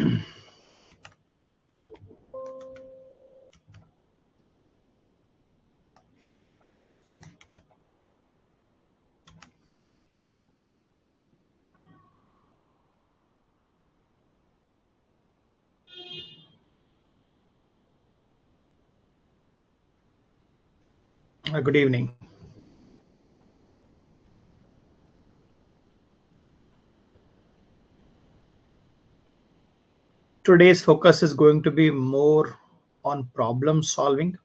Good evening. Today's focus is going to be more on problem solving.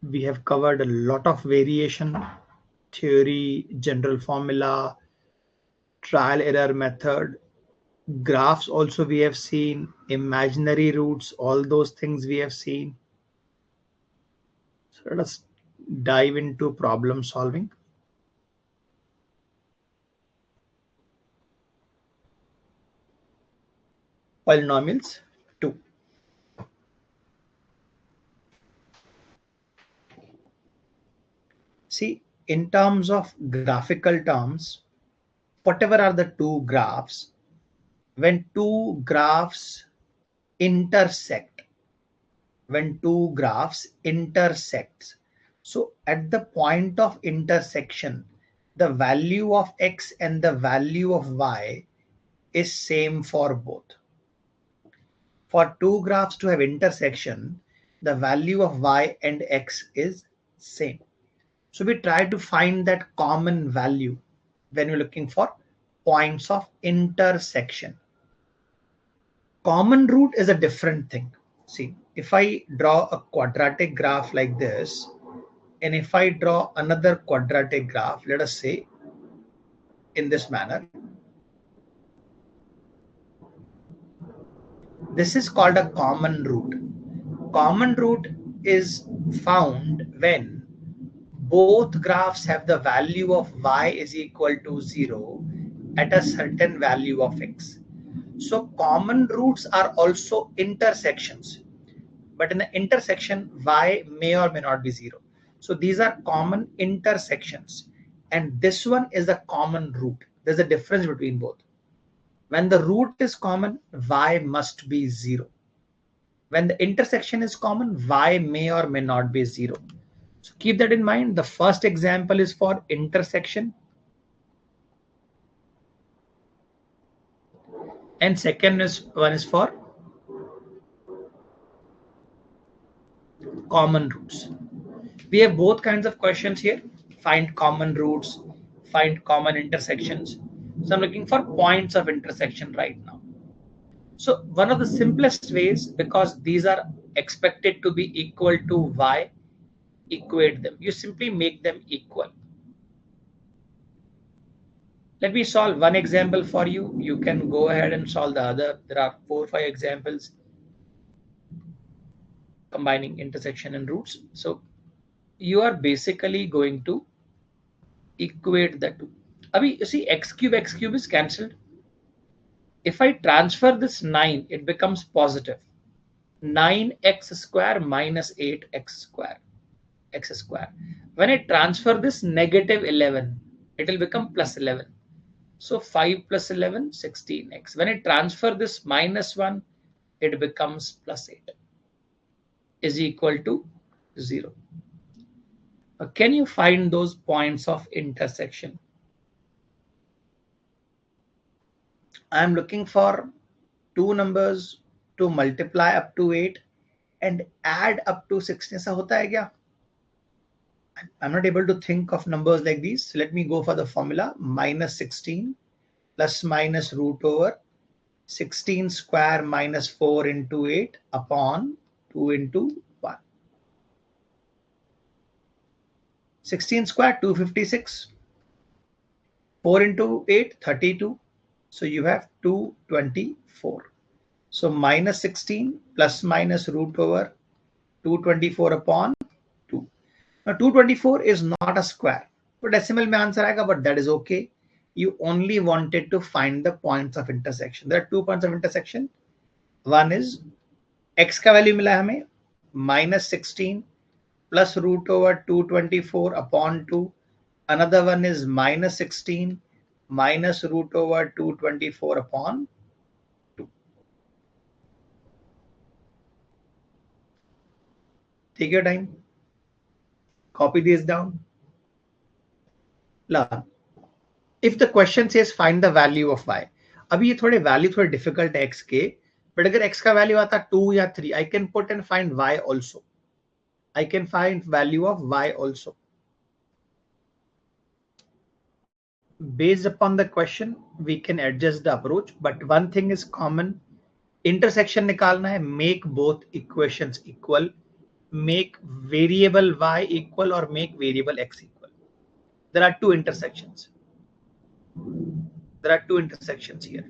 We have covered a lot of variation, theory, general formula, trial error method, graphs also we have seen, imaginary roots, all those things we have seen. So let us dive into problem solving. Polynomials 2. See, in terms of graphical terms, whatever are the two graphs, when two graphs intersect, so at the point of intersection, the value of x and the value of y is same for both. For two graphs to have intersection, the value of y and x is same. So we try to find that common value when we're looking for points of intersection. Common root is a different thing. See, if I draw a quadratic graph like this, and if I draw another quadratic graph, let us say in this manner, this is called a common root. Common root is found when both graphs have the value of y is equal to 0 at a certain value of x. So common roots are also intersections, but in the intersection y may or may not be 0. So these are common intersections, and this one is a common root. There's a difference between both. When the root is common, y must be 0. When the intersection is common, y may or may not be 0. So keep that in mind. The first example is for intersection, and second one is for common roots. We have both kinds of questions here. Find common roots, find common intersections. So I'm looking for points of intersection right now. So one of the simplest ways, because these are expected to be equal to y, equate them. You simply make them equal. Let me solve one example for you. You can go ahead and solve the other. There are 4 or 5 examples combining intersection and roots. So you are basically going to equate the two. Abhi, you see x cube is cancelled. If I transfer this 9, it becomes positive. 9x square minus 8x square, x square. When I transfer this negative 11, it will become plus 11. So 5 plus 11, 16x. When I transfer this minus 1, it becomes plus 8 is equal to 0. Can you find those points of intersection? I am looking for two numbers to multiply up to 8 and add up to 16. ऐसा होता है क्या? I'm not able to think of numbers like these. So let me go for the formula. Minus 16 plus minus root over 16 square minus 4 into 8 upon 2 into 1. 16 square, 256. 4 into 8, 32. So you have 224. So minus 16 plus minus root over 224 upon 2. Now 224 is not a square. So decimal mein answer aayega, but that is okay. You only wanted to find the points of intersection. There are 2 points of intersection. One is x का value मिला हमें minus 16 plus root over 224 upon 2. Another one is minus 16 minus root over 224 upon Take your time. Copy these down. Learn. If the question says find the value of y, अभी ये थोड़े value थोड़े difficult है x के, but अगर x का value आता 2 या 3, I can put and find y also. I can find value of y also. Based upon the question, we can adjust the approach, but one thing is common. Intersection निकालना है, make both equations equal, make variable y equal or make variable x equal. There are two intersections. There are two intersections here.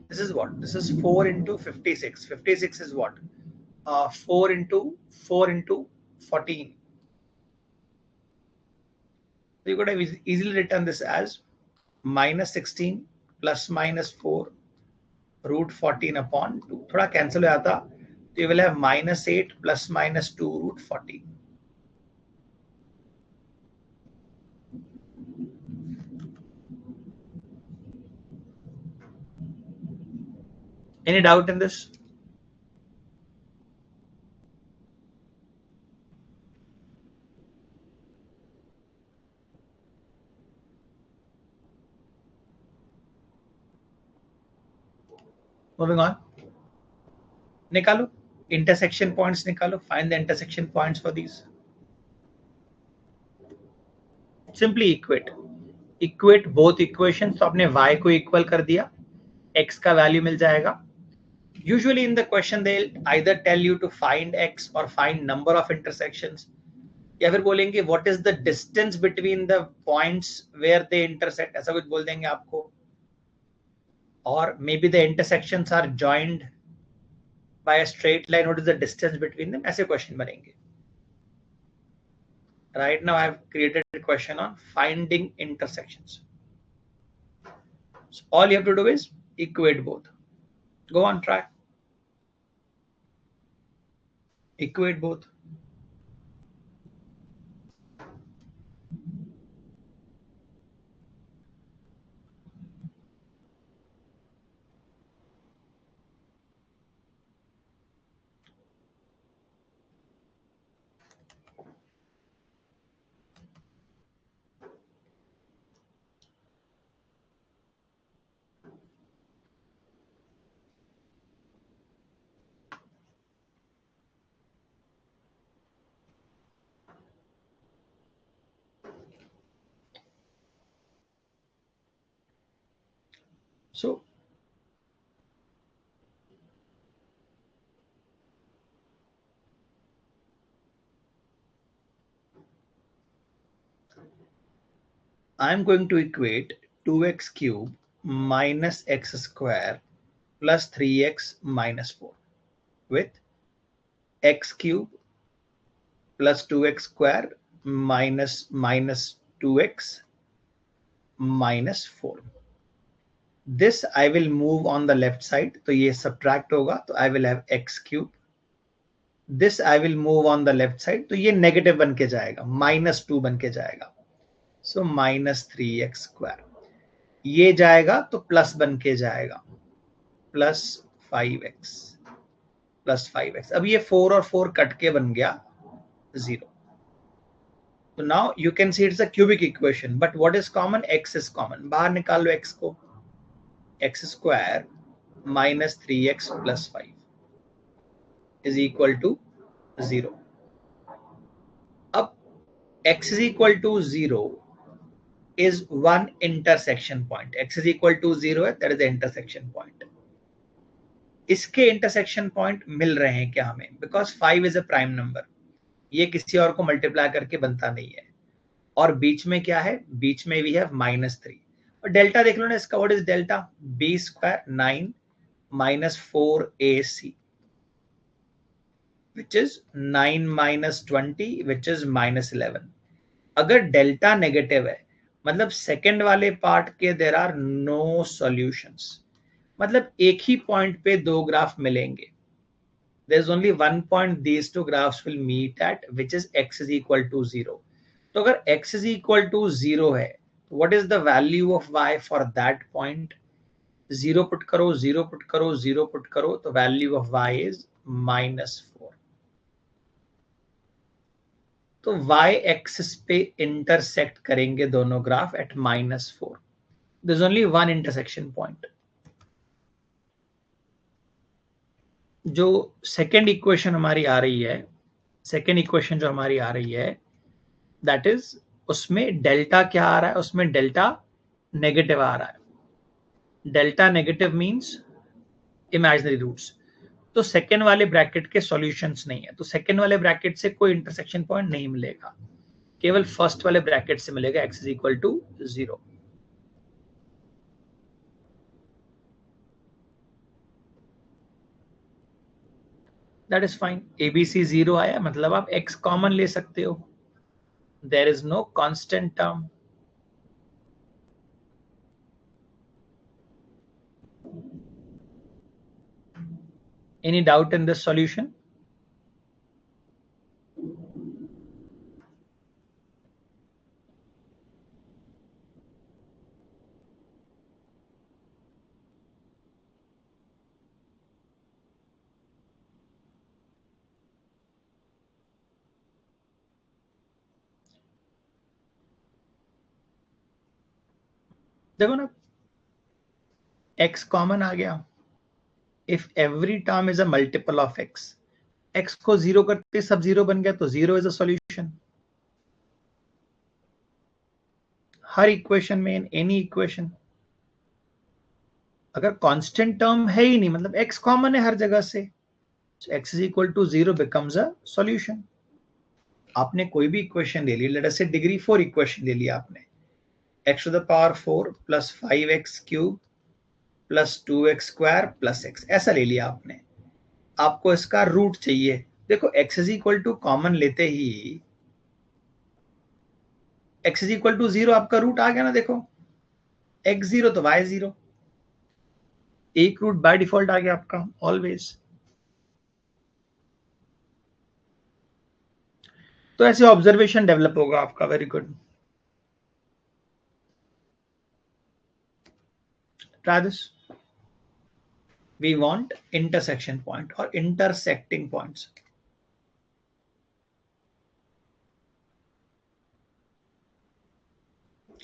This is what? This is 4 into 56. 56 is what? 4 into 14. So you could have easily written this as minus 16 plus minus 4 root 14 upon 2. थोड़ा cancel हो जाता, तो you will have minus 8 plus minus 2 root 14. Any doubt in this? Moving on. निकालो intersection points निकालो. Find the intersection points for these. Simply equate both equations. तो आपने y को equal कर दिया, x का value मिल जाएगा. Usually in the question they'll either tell you to find x or find number of intersections, या फिर बोलेंगे what is the distance between the points where they intersect, ऐसा कुछ बोल देंगे आपको, or maybe the intersections are joined by a straight line, what is the distance between them, ऐसे question बनेंगे. Right now I have created a question on finding intersections. So all you have to do is equate both. Go on, try. Equate both. So I'm going to equate 2x cube minus x square plus 3x minus 4 with x cube plus 2x square minus 2x minus 4. This I will move on the left side, तो ये subtract होगा, तो I will have x cube. This I will move on the left side, तो ये negative बन के जाएगा, minus 2 बन के जाएगा. So minus 3x square. ये जाएगा तो प्लस बन के जाएगा, प्लस 5x प्लस 5x. अब ये 4 और 4 कट के बन गया 0. So now you can see it's a cubic equation, but what is common? X is common. बाहर निकाल लो x को. X square minus 3x plus 5 is equal to 0. अब x is equal to 0 is one intersection point. X is equal to 0 है, that is the intersection point. इसके intersection point मिल रहे हैं क्या हमें? Because 5 is a prime number. ये किसी और को multiply करके बनता नहीं है. और बीच में क्या है? बीच में we have minus 3. और डेल्टा देख लो ना इसका. What is delta? b square 9 minus 4ac, which is 9 minus 20, which is minus 11. अगर डेल्टा नेगेटिव है, मतलब सेकंड वाले पार्ट के देयर आर नो सॉल्यूशंस, मतलब एक ही पॉइंट पे दो ग्राफ मिलेंगे. There is only one point these two graphs will meet at, which is x is equal to 0. तो अगर x इज इक्वल टू 0 है, what is the value of y for that point? 0 put करो, 0 put करो, 0 put करो, तो value of y is -4. तो y axis पे intersect करेंगे दोनों graph at -4. There is only one intersection point. जो सेकेंड इक्वेशन हमारी आ रही है, सेकेंड इक्वेशन जो हमारी आ रही है, दैट इज, उसमें डेल्टा क्या आ रहा है? उसमें डेल्टा नेगेटिव आ रहा है. Delta negative means imaginary roots. तो सेकेंड वाले ब्रैकेट के सॉल्यूशंस नहीं है, तो सेकेंड वाले ब्रैकेट से कोई इंटरसेक्शन पॉइंट नहीं मिलेगा, केवल फर्स्ट वाले ब्रैकेट से मिलेगा x is equal to 0. That is fine. ABC 0 आया, मतलब आप x कॉमन ले सकते हो. There is no constant term. Any doubt in this solution? देखो ना, x कॉमन आ गया. If every term is a multiple of x को 0 करते सब 0 बन गया, तो 0 is a solution. Her equation में, इन एनी इक्वेशन, अगर कांस्टेंट टर्म है ही नहीं, मतलब x कॉमन है हर जगह से, x is equal to 0 becomes a solution. आपने कोई भी इक्वेशन ले ली, लेट अस से डिग्री 4 इक्वेशन ले लिया आपने, x to the power 4 plus 5x cube plus 2x square plus x, ऐसा ले लिया आपने. आपको इसका रूट चाहिए. देखो x is equal to common लेते ही x इज इक्वल टू 0 आपका रूट आ गया ना. देखो x 0 तो y 0, एक रूट बाय डिफॉल्ट आ गया आपका ऑलवेज. तो ऐसे ऑब्जर्वेशन डेवलप होगा आपका. Very good. Try this. We want intersection point और इंटरसेक्टिंग पॉइंट्स.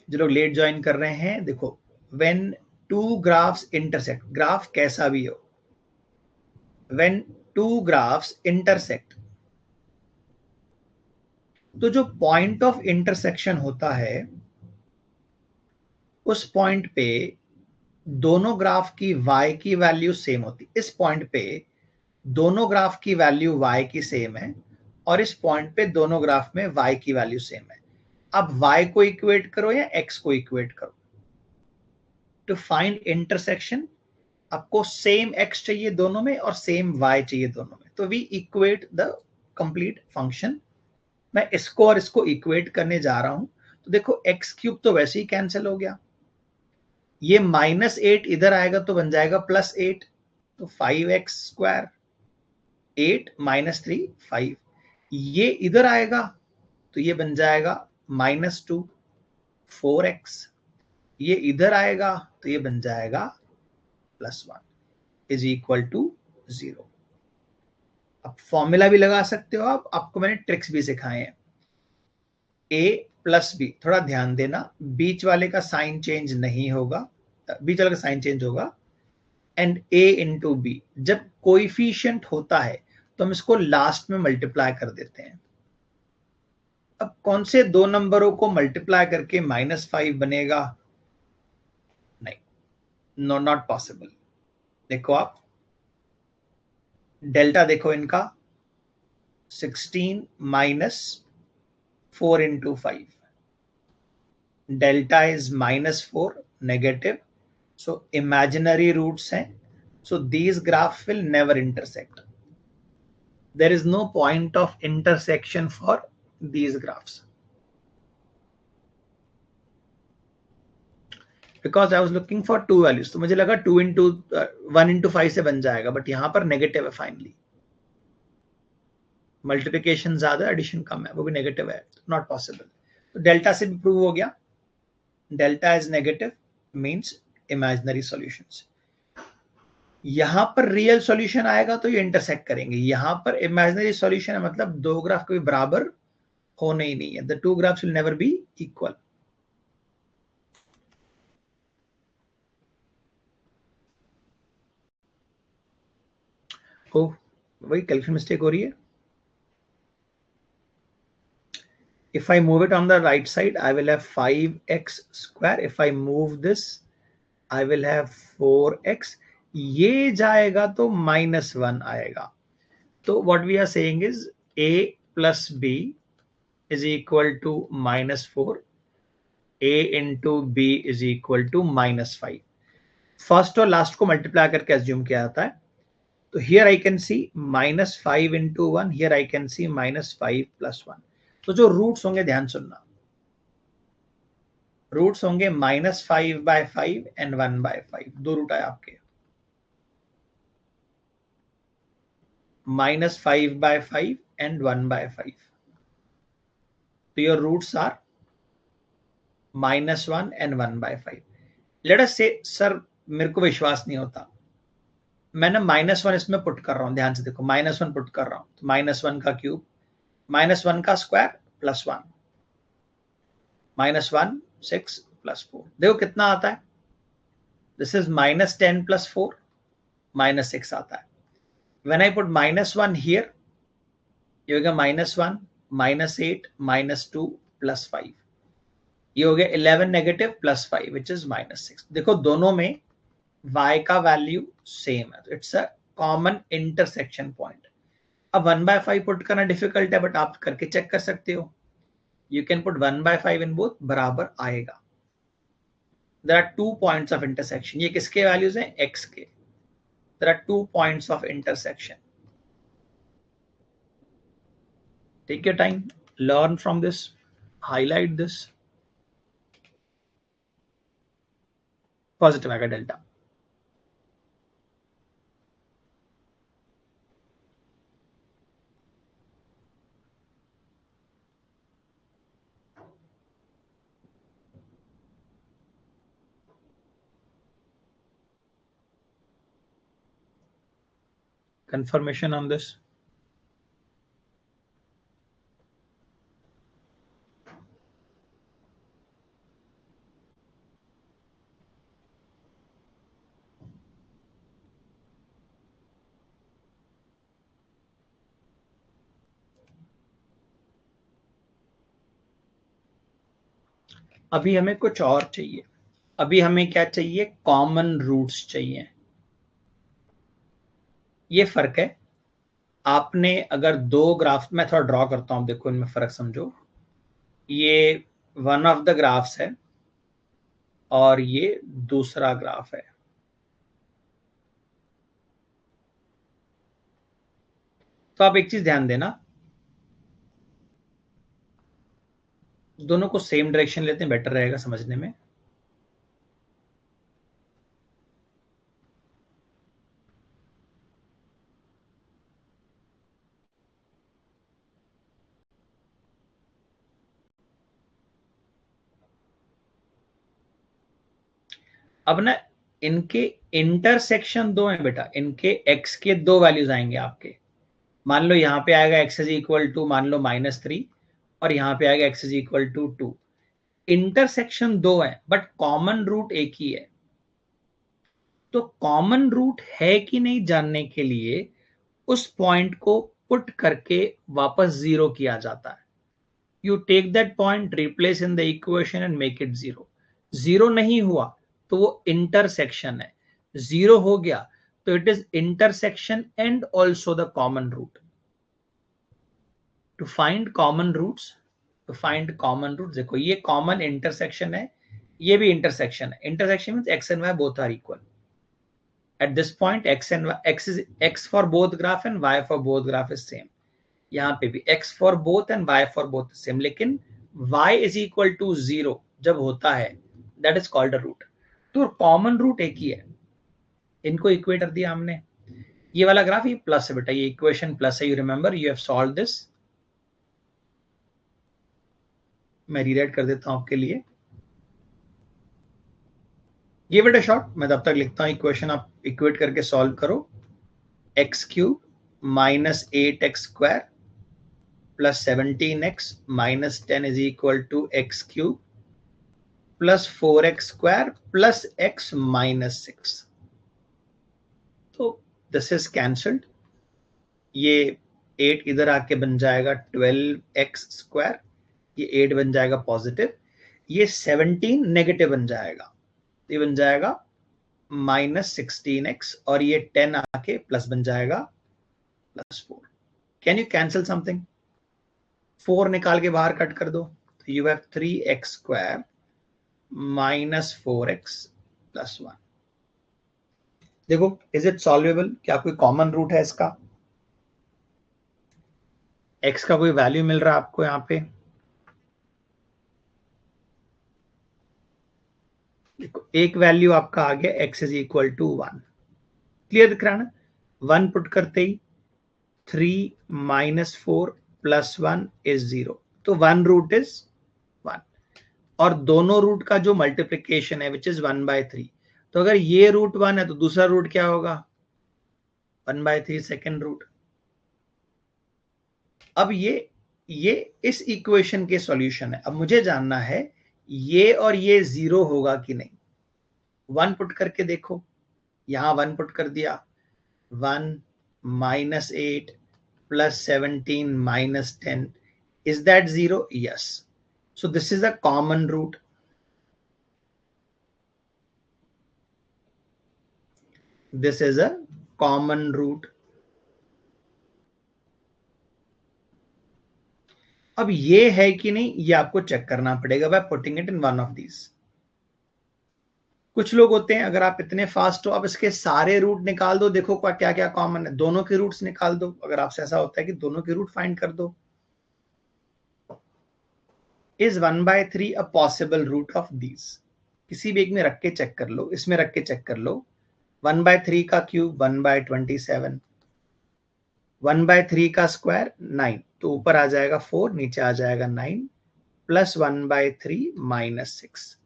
जो लोग लेट ज्वाइन कर रहे हैं, देखो, when two graphs intersect, graph कैसा भी हो, व्हेन टू ग्राफ्स इंटरसेक्ट, तो जो पॉइंट ऑफ इंटरसेक्शन होता है, उस पॉइंट पे दोनों ग्राफ की y की वैल्यू सेम होती. इस पॉइंट पे दोनों ग्राफ की वैल्यू y की सेम है, और इस पॉइंट पे दोनों ग्राफ में y की वैल्यू सेम है. अब y को इक्वेट करो या x को इक्वेट करो. टू फाइंड इंटरसेक्शन आपको सेम x चाहिए दोनों में और सेम y चाहिए दोनों में. तो we equate the complete function. मैं इसको और इसको इक्वेट करने जा रहा हूं. तो देखो x क्यूब तो वैसे ही कैंसिल हो गया, ये -8 इधर आएगा तो बन जाएगा +8, तो 5x स्क्वायर, 8 -3 5. ये इधर आएगा तो ये बन जाएगा -2 4x. ये इधर आएगा तो ये बन जाएगा +1 इज इक्वल टू 0. अब फॉर्मूला भी लगा सकते हो आप, आपको मैंने ट्रिक्स भी सिखाए हैं. a प्लस बी, थोड़ा ध्यान देना, बीच वाले का साइन चेंज नहीं होगा, बीच वाले का साइन चेंज होगा. एंड a इंटू बी, जब कोइफिशिएंट होता है तो हम इसको लास्ट में मल्टीप्लाई कर देते हैं. अब कौन से दो नंबरों को मल्टीप्लाई करके -5 बनेगा? नहीं, नो, नॉट पॉसिबल. देखो आप डेल्टा देखो इनका, 16 -4 into 5, delta is -4 negative, so imaginary roots हैं, so these graphs will never intersect. There is no point of intersection for these graphs. Because I was looking for two values, तो मुझे लगा 1 into 5 से बन जाएगा, but यहां पर negative है. फाइनली मल्टीप्लिकेशन ज्यादा, एडिशन कम है, वो भी नेगेटिव है, नॉट पॉसिबल. तो डेल्टा से भी प्रूव हो गया, delta is negative means imaginary solutions. यहां पर रियल सॉल्यूशन आएगा तो ये इंटरसेक्ट करेंगे, यहां पर इमेजिनरी सॉल्यूशन है, मतलब दो ग्राफ कभी बराबर होने ही नहीं है. The two graphs will never be equal. ओ वही कैलकुलेशन मिस्टेक हो रही है. If I move it on the right side, I will have 5x square. If I move this, I will have 4x. ये जाएगा तो -1 आएगा. तो what we are saying is a plus b is equal to -4. a into b is equal to -5. First और last को multiply करके assume किया जाता है. तो here I can see -5 into 1, here I can see -5 plus 1. तो जो roots होंगे ध्यान सुनना, रूट्स होंगे -5/5 एंड 1/5. दो रूट आए आपके, -5/5 एंड 1/5. तो your roots are -1 and 1/5. Let us से सर मेरे को विश्वास नहीं होता, मैं ना -1 इसमें पुट कर रहा हूं, ध्यान से देखो, -1 पुट कर रहा हूं. तो -1 का क्यूब, -1 का स्क्वायर प्लस 1, -1 6 प्लस 4. देखो कितना आता है. दिस इज -10 प्लस 4, -6 आता है. When I put -1 here, ये हो गया -1, -8, -2 प्लस 5. ये हो गया 11 नेगेटिव प्लस 5 विच इज -6. देखो दोनों में y का वैल्यू सेम है, तो it's a common intersection point. अब 1/5 पुट करना डिफिकल्ट है, बट आप करके चेक कर सकते हो. You can put 1/5 in both, बराबर आएगा. There are 2 points of intersection. ये किसके वैल्यूज हैं? x के. There are 2 points of intersection. Take your time, learn from this, highlight this. Positive आएगा डेल्टा. Confirmation on this. अभी हमें कुछ और चाहिए. अभी हमें क्या चाहिए? कॉमन रूट्स चाहिए. ये फर्क है. आपने अगर दो ग्राफ, मैं थोड़ा ड्रॉ करता हूं, देखो इनमें फर्क समझो. ये वन ऑफ द ग्राफ्स है और ये दूसरा ग्राफ है. तो आप एक चीज ध्यान देना, दोनों को सेम डायरेक्शन लेते हैं, बेटर रहेगा समझने में. अब ना इनके इंटरसेक्शन दो हैं बेटा, इनके x के दो वैल्यूज आएंगे आपके. मान लो यहाँ पे आएगा x इज इक्वल टू मान लो -3 और यहाँ पे आएगा x is equal to 2. Intersection दो है बट कॉमन रूट एक ही है. तो कॉमन रूट है कि नहीं जानने के लिए उस पॉइंट को पुट करके वापस जीरो किया जाता है. You take that point, replace in the equation and make it zero. Zero नहीं हुआ तो वो इंटरसेक्शन है. जीरो हो गया तो it is intersection and also the common root. To find common roots, to find common root, देखो ये कॉमन इंटरसेक्शन है, ये भी इंटरसेक्शन है. Intersection means x and y both are equal. At this point x and y, x for both graph and y for both graph is same. यहाँ पे भी x for both and y for both is same. लेकिन y is equal to 0 जब होता है, that is called a root. तो common root एक ही है. इनको इक्वेट कर दिया हमने. ये वाला ग्राफ ये प्लस है बेटा, ये इक्वेशन प्लस है. You remember, you have solve this. मैं रीराइट कर देता हूं आपके लिए. गिव इट अ शॉट, मैं तब तक लिखता हूं इक्वेशन, आप इक्वेट करके सॉल्व करो। X cube minus 8x² plus 17x minus 10 is equal to x cube plus 4x² plus x minus 6। तो दिस इज कैंसल्ड, ये 8 इधर आके बन जाएगा 12x², ये 8 बन जाएगा पॉजिटिव, ये 17 नेगेटिव बन जाएगा, ये बन जाएगा -16x, और ये 10 आके प्लस बन जाएगा +4। Can you cancel something? 4 निकाल के बाहर कट कर दो, तो you have 3x² minus 4x plus 1। देखो, इज इट सॉल्वेबल? क्या कोई कॉमन रूट है इसका? x का कोई वैल्यू मिल रहा है आपको यहां पे? देखो, एक वैल्यू आपका आ गया, x is equal to 1। Clear दिख रहा है ना? 1 पुट करते ही 3 माइनस 4 प्लस 1 इज 0, तो 1 रूट इज 1। और दोनों रूट का जो मल्टीप्लीकेशन है विच इज 1/3, तो अगर ये रूट 1 है तो दूसरा रूट क्या होगा? 1/3 सेकेंड रूट। अब ये इस इक्वेशन के सॉल्यूशन है। अब मुझे जानना है ये और ये 0 होगा कि नहीं। 1 पुट करके देखो, यहां 1 पुट कर दिया, 1 minus 8 plus 17 minus 10, is that 0? Yes. So this is a common root. This is a common root. अब ये है कि नहीं, ये आपको चेक करना पड़ेगा by putting it in one of these. कुछ लोग होते हैं, अगर आप इतने फास्ट हो, आप इसके सारे रूट निकाल दो, देखो क्या क्या कॉमन है, दोनों के रूट्स निकाल दो। अगर आपसे ऐसा होता है कि दोनों के रूट फाइंड कर दो, is 1/3 a possible root of these? किसी भी एक में रख के चेक कर लो, इसमें रख के चेक कर लो। 1/3 का क्यूब 1/27, 1/3 का स्क्वायर 9, तो ऊपर आ जाएगा 4, नीचे आ जाएगा 9, प्लस 1/3 माइनस 6।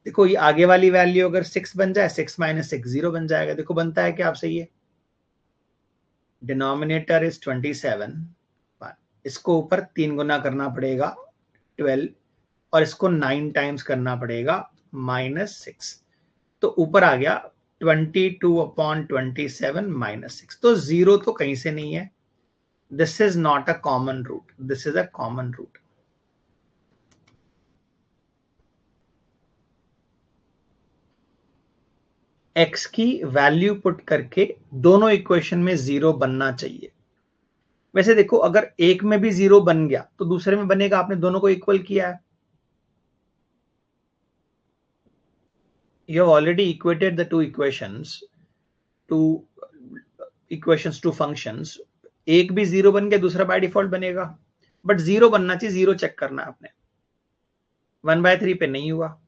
देखो, ये आगे वाली वैल्यू अगर 6 बन जाए, 6 माइनस 6 0 बन जाएगा। देखो बनता है क्या आपसे? ये डिनोमिनेटर इज 27, इसको ऊपर 3 गुना करना पड़ेगा 12, और इसको 9 टाइम्स करना पड़ेगा -6, तो ऊपर आ गया 22/27 -6। तो 0 तो कहीं से नहीं है। This is not a common root, this is a common root. x की वैल्यू पुट करके दोनों इक्वेशन में 0 बनना चाहिए। वैसे देखो, अगर एक में भी 0 बन गया तो दूसरे में बनेगा, आपने दोनों को इक्वल किया है। You have already equated the two equations to functions। एक भी 0 बन गया, दूसरा बाय डिफॉल्ट बनेगा, बट 0 बनना चाहिए। 0 चेक करना है आपने। 1/3 पे नहीं हुआ।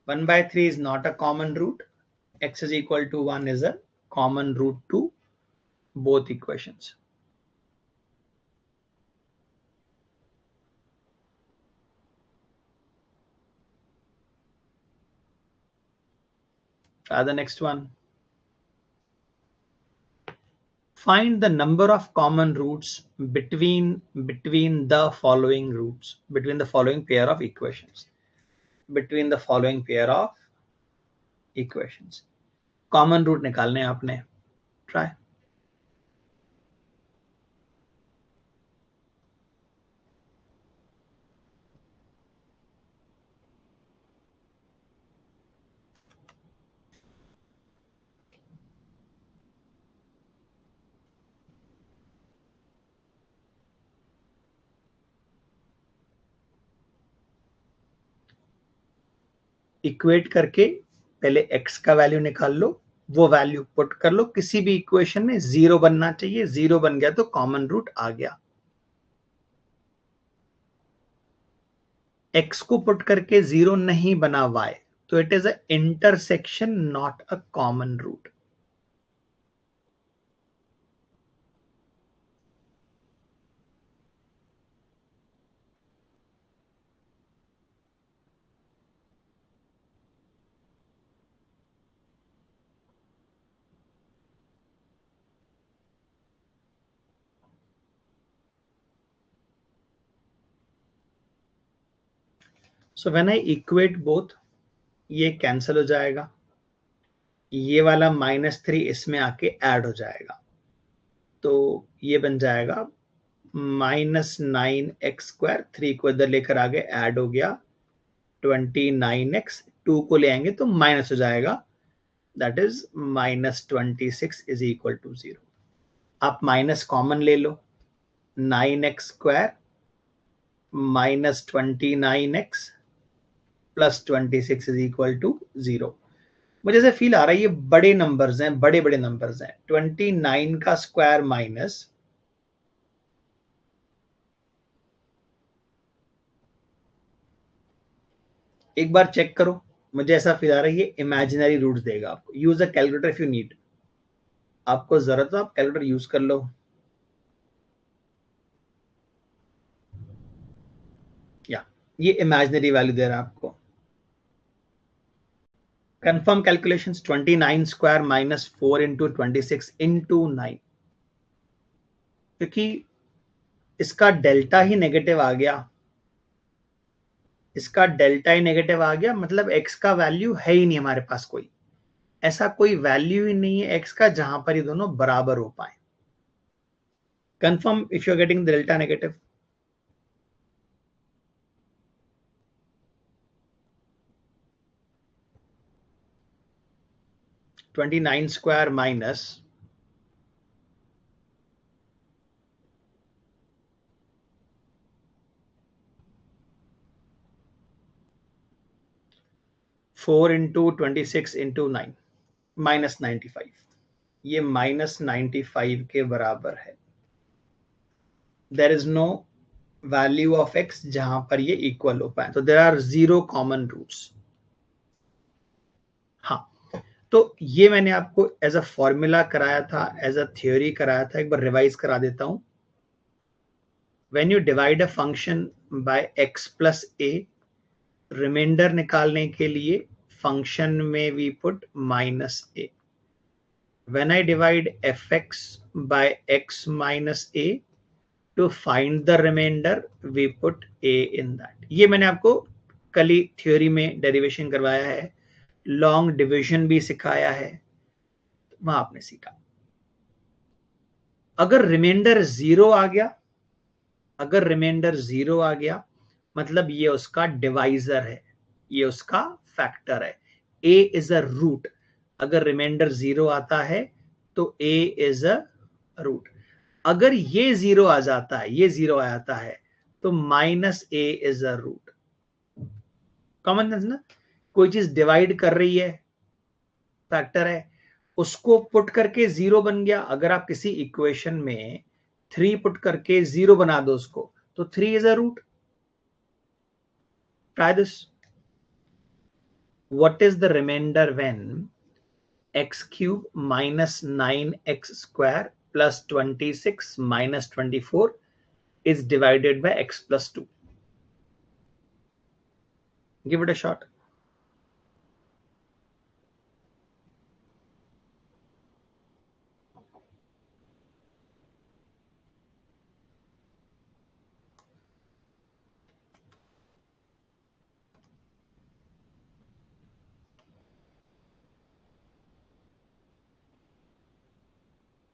1/3 is not a common root. X is equal to 1 is a common root to both equations. Try the next one. Find the number of common roots between the following roots, between the following pair of equations. Between the following pair of equations. Common root निकालने हैं आपने। Try. Equate करके पहले x का value निकाल लो, वो value put कर लो किसी भी इक्वेशन में। 0 बनना चाहिए, 0 बन गया तो कॉमन रूट आ गया। x को पुट करके 0 नहीं बना y, तो it is a intersection, not a common root. So when I equate both, ये कैंसिल हो जाएगा, ये वाला -3 इसमें आके ऐड हो जाएगा, तो ये बन जाएगा -9x², 3 को इधर लेकर आगे ऐड हो गया 29x, 2 को ले आएंगे तो माइनस हो जाएगा, that is -26 is equal to 0। आप माइनस कॉमन ले लो, 9x² -29x plus 26 is equal to 0। मुझे ऐसे फील आ रहा है ये बड़े नंबर्स हैं, बड़े बड़े नंबर्स हैं। 29 का स्क्वायर माइनस एक बार चेक करो, मुझे ऐसा फील आ रहा है ये इमेजिनरी रूट्स देगा आपको। Use a calculator if you need, आपको जरूरत हो आप कैलकुलेटर यूज कर लो। या ये इमेजिनरी वैल्यू दे रहा है आपको। Confirm calculations, 29 square minus 4 into 26 into 9, क्योंकि इसका डेल्टा ही नेगेटिव आ गया, इसका डेल्टा ही नेगेटिव आ गया, मतलब x का वैल्यू है ही नहीं हमारे पास, कोई ऐसा कोई वैल्यू ही नहीं है x का जहां पर ये दोनों बराबर हो पाए। Confirm if you are getting the delta negative. $29 square minus 4 into 26 into 9 -95, ये -95 के बराबर है। There is no value of x जहां पर ये इक्वल हो पाए, तो देयर आर 0 कॉमन रूट्स। हाँ, तो ये मैंने आपको एज अ फॉर्मूला कराया था, एज अ थ्योरी कराया था, एक बार रिवाइज करा देता हूं। When you divide a function by x plus a, remainder निकालने के लिए फंक्शन में we put -a। When I divide fx by x minus a, to find the remainder we put a in that। ये मैंने आपको कल ही theory में derivation करवाया है, लॉन्ग डिविजन भी सिखाया है, वहां आपने सीखा। अगर रिमाइंडर 0 आ गया, अगर रिमाइंडर 0 आ गया मतलब ये उसका डिवाइजर है, ये उसका फैक्टर है। a इज अ रूट, अगर रिमाइंडर 0 आता है तो a इज अ रूट। अगर ये 0 आ जाता है, ये 0 आ जाता है तो -a is a root. Common sense ना, कोई चीज डिवाइड कर रही है, फैक्टर है, उसको पुट करके 0 बन गया। अगर आप किसी इक्वेशन में 3 पुट करके 0 बना दो उसको, तो 3 is a root. Try this. What is the remainder when x cube minus 9x square plus 26 minus 24 is divided by x plus 2? Give it a shot.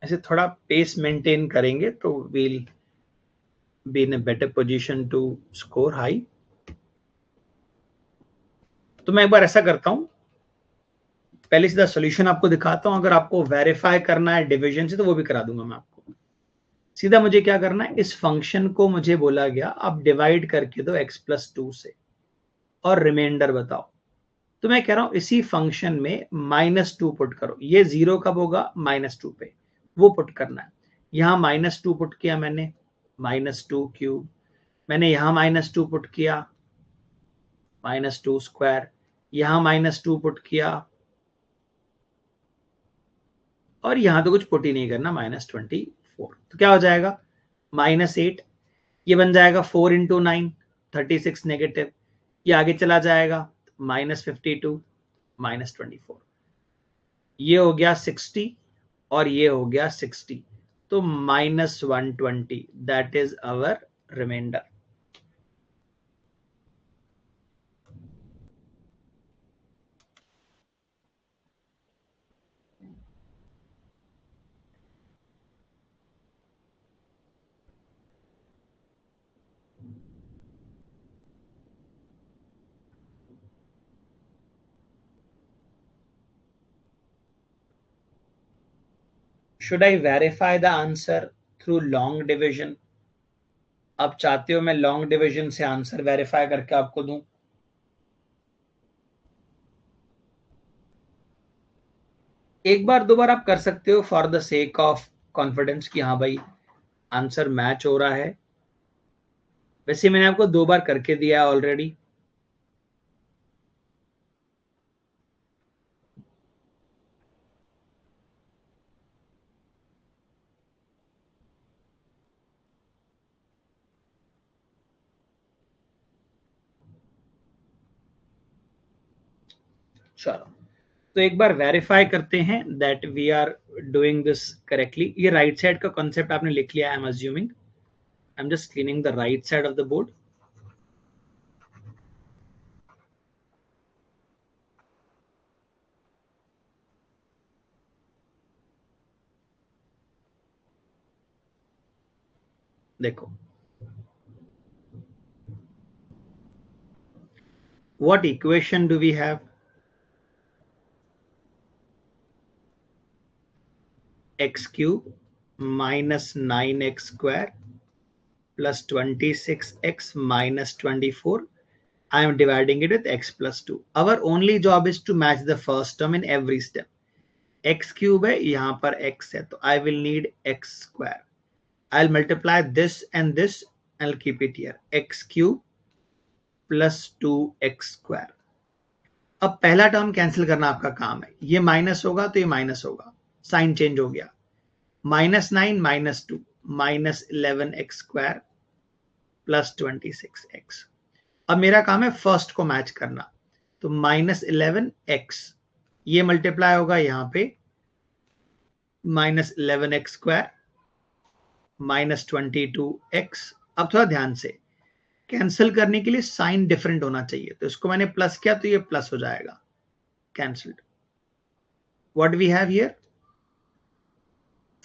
ऐसे थोड़ा पेस मेंटेन करेंगे तो we'll be in a better position to score high। तो मैं एक बार ऐसा करता हूं, पहले सीधा सॉल्यूशन आपको दिखाता हूं, अगर आपको वेरीफाई करना है डिवीजन से तो वो भी करा दूंगा मैं आपको। सीधा मुझे क्या करना है, इस फंक्शन को मुझे बोला गया आप डिवाइड करके दो x प्लस 2 से और रिमाइंडर बताओ। तो मैं कह रहा हूं इसी फंक्शन में -2 पुट करो। ये 0 कब होगा, -2 पे, वो पुट करना है। यहां -2 पुट किया मैंने, -2 क्यूब, मैंने यहां -2 पुट किया, -2 स्क्वायर, यहां -2 पुट किया, और यहां तो कुछ पुट ही नहीं करना, -24। तो क्या हो जाएगा, -8, ये बन जाएगा 4 इंटू 9, 36 नेगेटिव, ये आगे चला जाएगा -52 -24, ये हो गया 60 और ये हो गया 60, तो -120, that is our remainder. Should I verify the answer through long division? आप चाहते हो मैं लॉन्ग डिवीजन से आंसर वेरीफाई करके आपको दूं? एक बार दो बार आप कर सकते हो for the sake of confidence कि हाँ भाई आंसर मैच हो रहा है। वैसे मैंने आपको दो बार करके दिया है ऑलरेडी। चलो तो एक बार वेरीफाई करते हैं that we are doing this correctly. ये राइट साइड का कॉन्सेप्ट आपने लिख लिया, I am assuming. I am just cleaning the right side of the board. देखो what equation do we have? X cube minus 9x square plus 26x minus 24. I am dividing it with x plus 2. Our only job is to match the first term in every step. X cube है, यहाँ पर x है, तो I will need x square. I'll multiply this and this. I'll keep it here. X cube plus 2x square. अब पहला term cancel करना आपका काम है। ये माइनस होगा तो ये माइनस होगा, साइन चेंज हो गया। -9 -2 -11x square plus 26x। अब मेरा काम है फर्स्ट को मैच करना, तो -11x ये मल्टीप्लाई होगा यहाँ पे -11x square -22x। अब थोड़ा ध्यान से, कैंसिल करने के लिए साइन डिफरेंट होना चाहिए, तो इसको मैंने प्लस किया तो ये प्लस हो जाएगा, cancelled. What we have here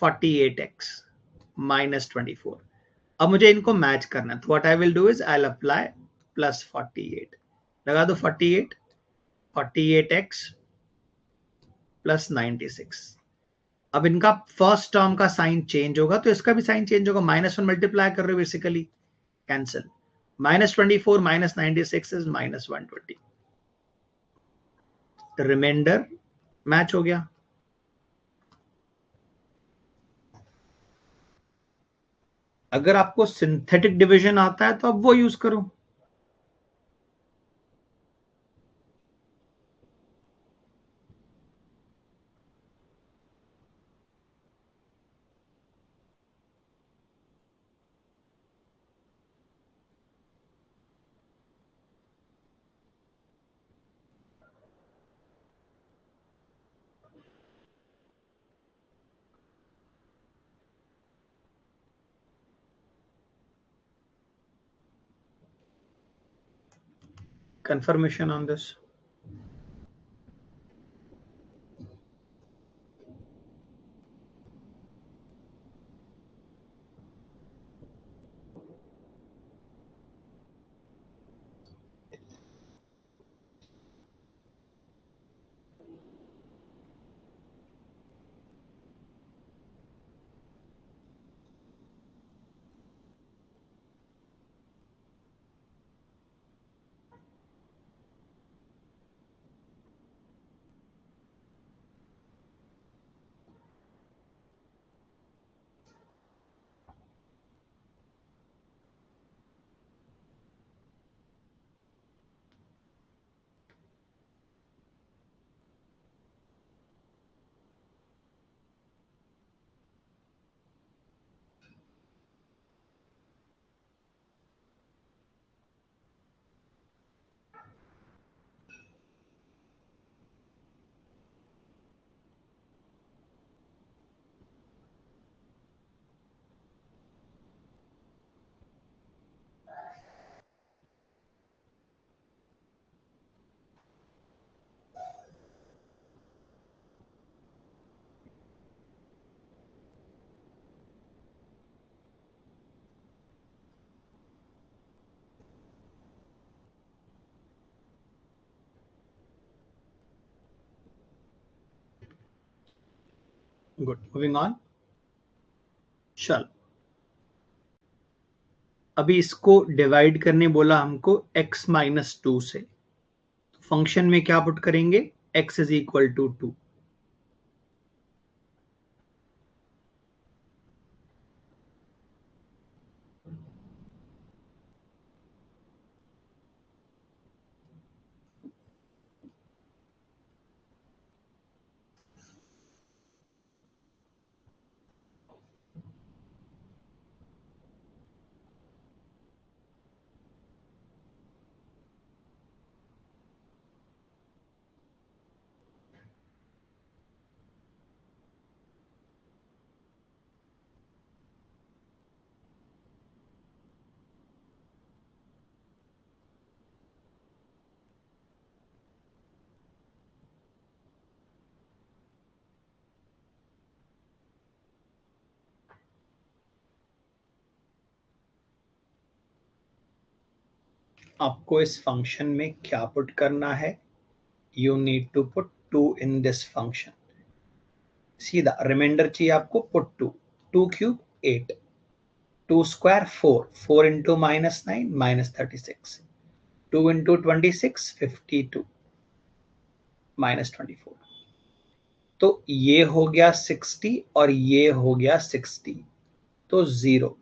48x -24। अब मुझे इनको मैच करना है, तो what I will do is I will apply +48 लगा दो। 48x +96। अब इनका फर्स्ट टर्म का साइन चेंज होगा तो इसका भी साइन चेंज होगा, -1 मल्टीप्लाई कर रहे हो basically, cancel. -24 -96 is -120। Remainder match हो गया। अगर आपको सिंथेटिक डिवीजन आता है तो आप वो यूज करो। Confirmation on this? Good. Moving on. चलो, अभी इसको डिवाइड करने बोला हमको x माइनस 2 से। फंक्शन में क्या पुट करेंगे, x इज इक्वल टू 2। आपको इस फंक्शन में क्या पुट करना है, you need to put 2 in this function. सीधा रिमाइंडर चाहिए आपको, put 2, 2 cube 8, 2 square 4, 4 into minus 9 minus 36, 2 into 26 52 minus 24। तो ये हो गया 60 और ये हो गया 60, तो 0।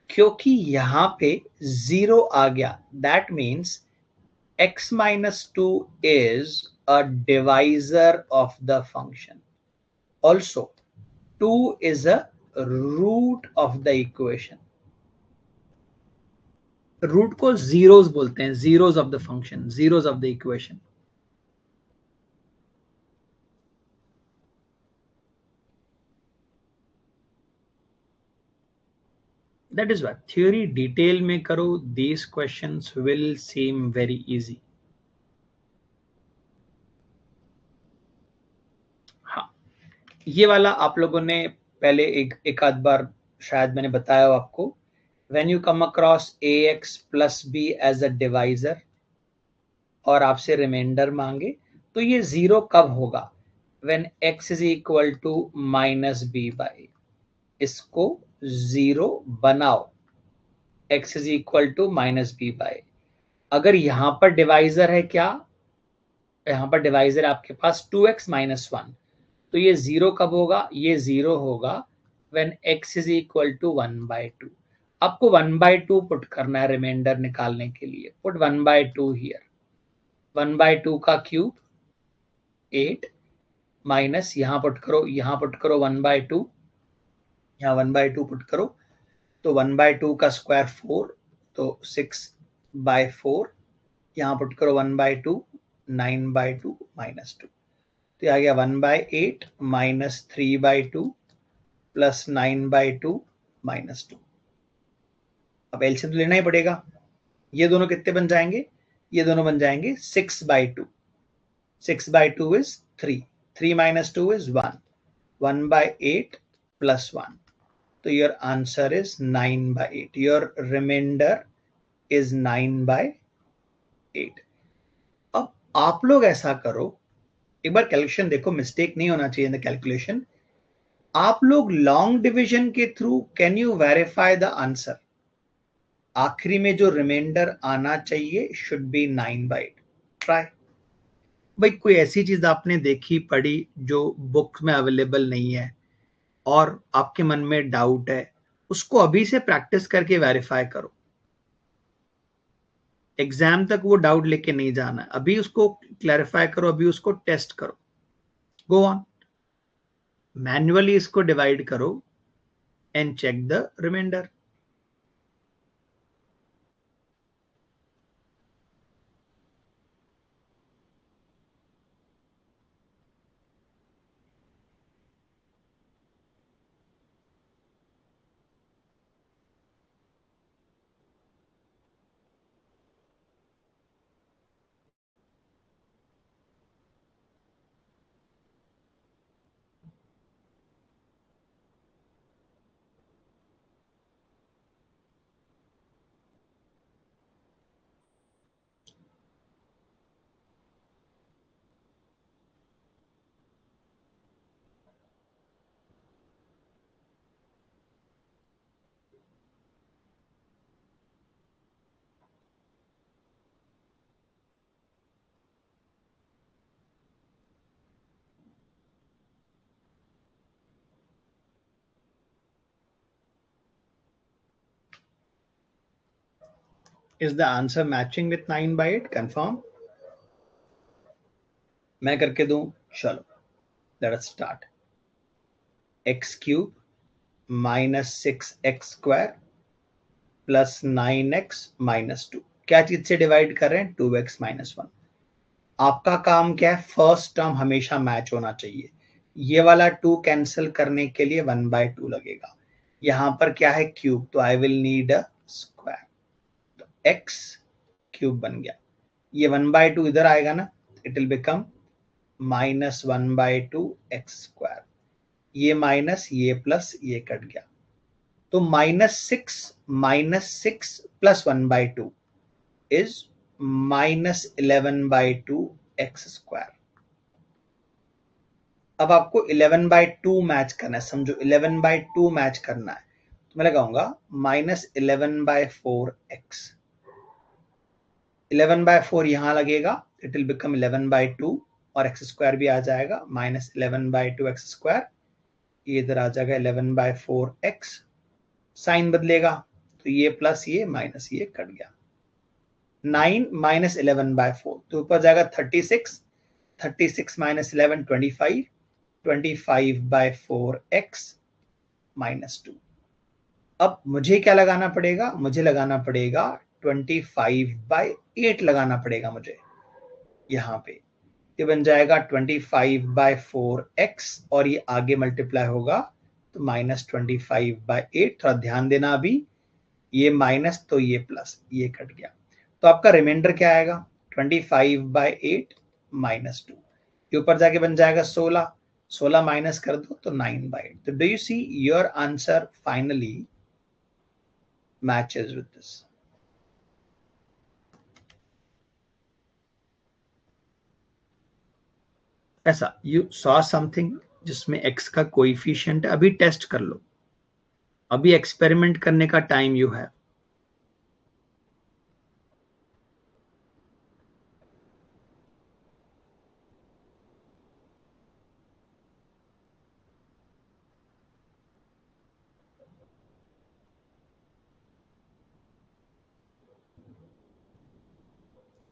क्योंकि यहां पे 0 आ गया, that means x minus 2 is a divisor of the function. Also, 2 is a root of the equation. Root को जीरोस बोलते हैं, zeros of the function, zeros of the equation. That is what theory detail में करो, these questions will seem very easy. हाँ, ये वाला आप लोगों ने पहले एक आध बार शायद मैंने बताया हो आपको। When you come across ax plus b as a divisor और आपसे रिमाइंडर मांगे, तो ये जीरो कब होगा, when x is equal to minus b by. इसको जीरो बनाओ, x is equal to minus b by. अगर यहां पर डिवाइजर है क्या, यहां पर डिवाइजर आपके पास 2x माइनस 1, तो ये जीरो कब होगा, ये जीरो होगा when x is equal to 1/2। आपको 1/2 पुट करना है रिमाइंडर निकालने के लिए, पुट 1/2 हियर। 1/2 का क्यूब 8 माइनस यहां पुट करो, यहां पुट करो 1/2, यहाँ 1/2 पुट करो, तो 1/2 का स्क्वायर 4, तो 6/4। यहाँ पुट करो 1/2, 9/2 माइनस 2, तो आ गया 1/8 माइनस 3/2 प्लस 9/2 माइनस 2। अब एलसीएम तो लेना ही पड़ेगा। ये दोनों कितने बन जाएंगे, ये दोनों बन जाएंगे 6/2। 6/2 इज 3, 3 माइनस 2 इज 1, 1/8 प्लस 1, तो your answer is 9/8. Your remainder is 9/8. अब आप लोग ऐसा करो, एक बार कैलकुलेशन देखो, मिस्टेक नहीं होना चाहिए इन द कैलकुलेशन। आप लोग लॉन्ग डिवीजन के through can you verify the answer, आखिरी में जो रिमाइंडर आना चाहिए शुड बी 9/8। ट्राई। भाई कोई ऐसी चीज आपने देखी पढ़ी जो बुक में अवेलेबल नहीं है और आपके मन में डाउट है, उसको अभी से प्रैक्टिस करके वेरीफाई करो। एग्जाम तक वो डाउट लेके नहीं जाना, अभी उसको क्लैरिफाई करो, अभी उसको टेस्ट करो। गो ऑन, मैन्युअली इसको डिवाइड करो and check the remainder. Is the answer matching with 9 by 8? Confirm. मैं करके दूं, चलो, let us start. X cube minus 6x square plus 9x minus 2. क्या चीज से डिवाइड कर रहे हैं? 2x minus 1. आपका काम क्या है? फर्स्ट टर्म हमेशा मैच होना चाहिए. ये वाला 2 कैंसिल करने के लिए 1 by 2 लगेगा. यहां पर क्या है? क्यूब, तो I will need a square. तो x क्यूब बन गया. ये 1 by 2 इधर आएगा ना, it will become minus 1 by 2 x square. ये माइनस, ये प्लस, ये कट गया. तो -6 plus 1 by 2 is -11 by 2 x square. अब आपको 11 by 2 मैच करना है. समझो 11 by 2 मैच करना है, तो मैं लगाऊंगा -11 by 4 एक्स. 11 by 4 यहां लगेगा, इट विल बिकम 11 by 2 और एक्स स्क्वायर भी आ जाएगा, -11 by 2 एक्स स्क्वायर. ये इधर आ जाएगा 11 by 4 एक्स. साइन बदलेगा, तो ये प्लस, ये माइनस, ये कट गया. 9 minus 11 by 4, तो ऊपर जाएगा 36. 36 minus 11 25. 25 by 4 x minus 2. अब मुझे क्या लगाना पड़ेगा? मुझे लगाना पड़ेगा 25 by 8 लगाना पड़ेगा मुझे यहां पे. ये बन जाएगा 25 by 4 x और ये आगे मल्टीप्लाई होगा तो -25 by 8. थोड़ा ध्यान देना, अभी ये माइनस तो ये प्लस, ये कट गया. तो आपका रिमाइंडर क्या आएगा? 25 by 8 minus 2. ये ऊपर जाके बन जाएगा 16. 16 माइनस कर दो तो 9 by 8. तो do you see your answer finally matches with this. ऐसा यू सॉ समथिंग जिसमें x का कोएफिशिएंट है. अभी टेस्ट कर लो, अभी एक्सपेरिमेंट करने का टाइम यू है.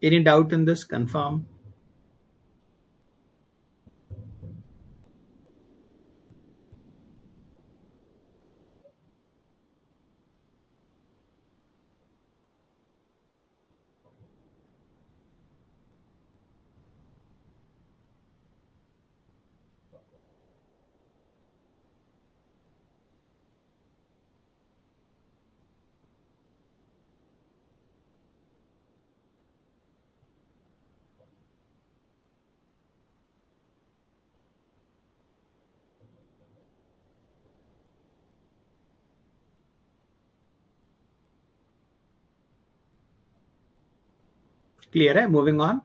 Any doubt in this? Confirm. Clear है? Moving on.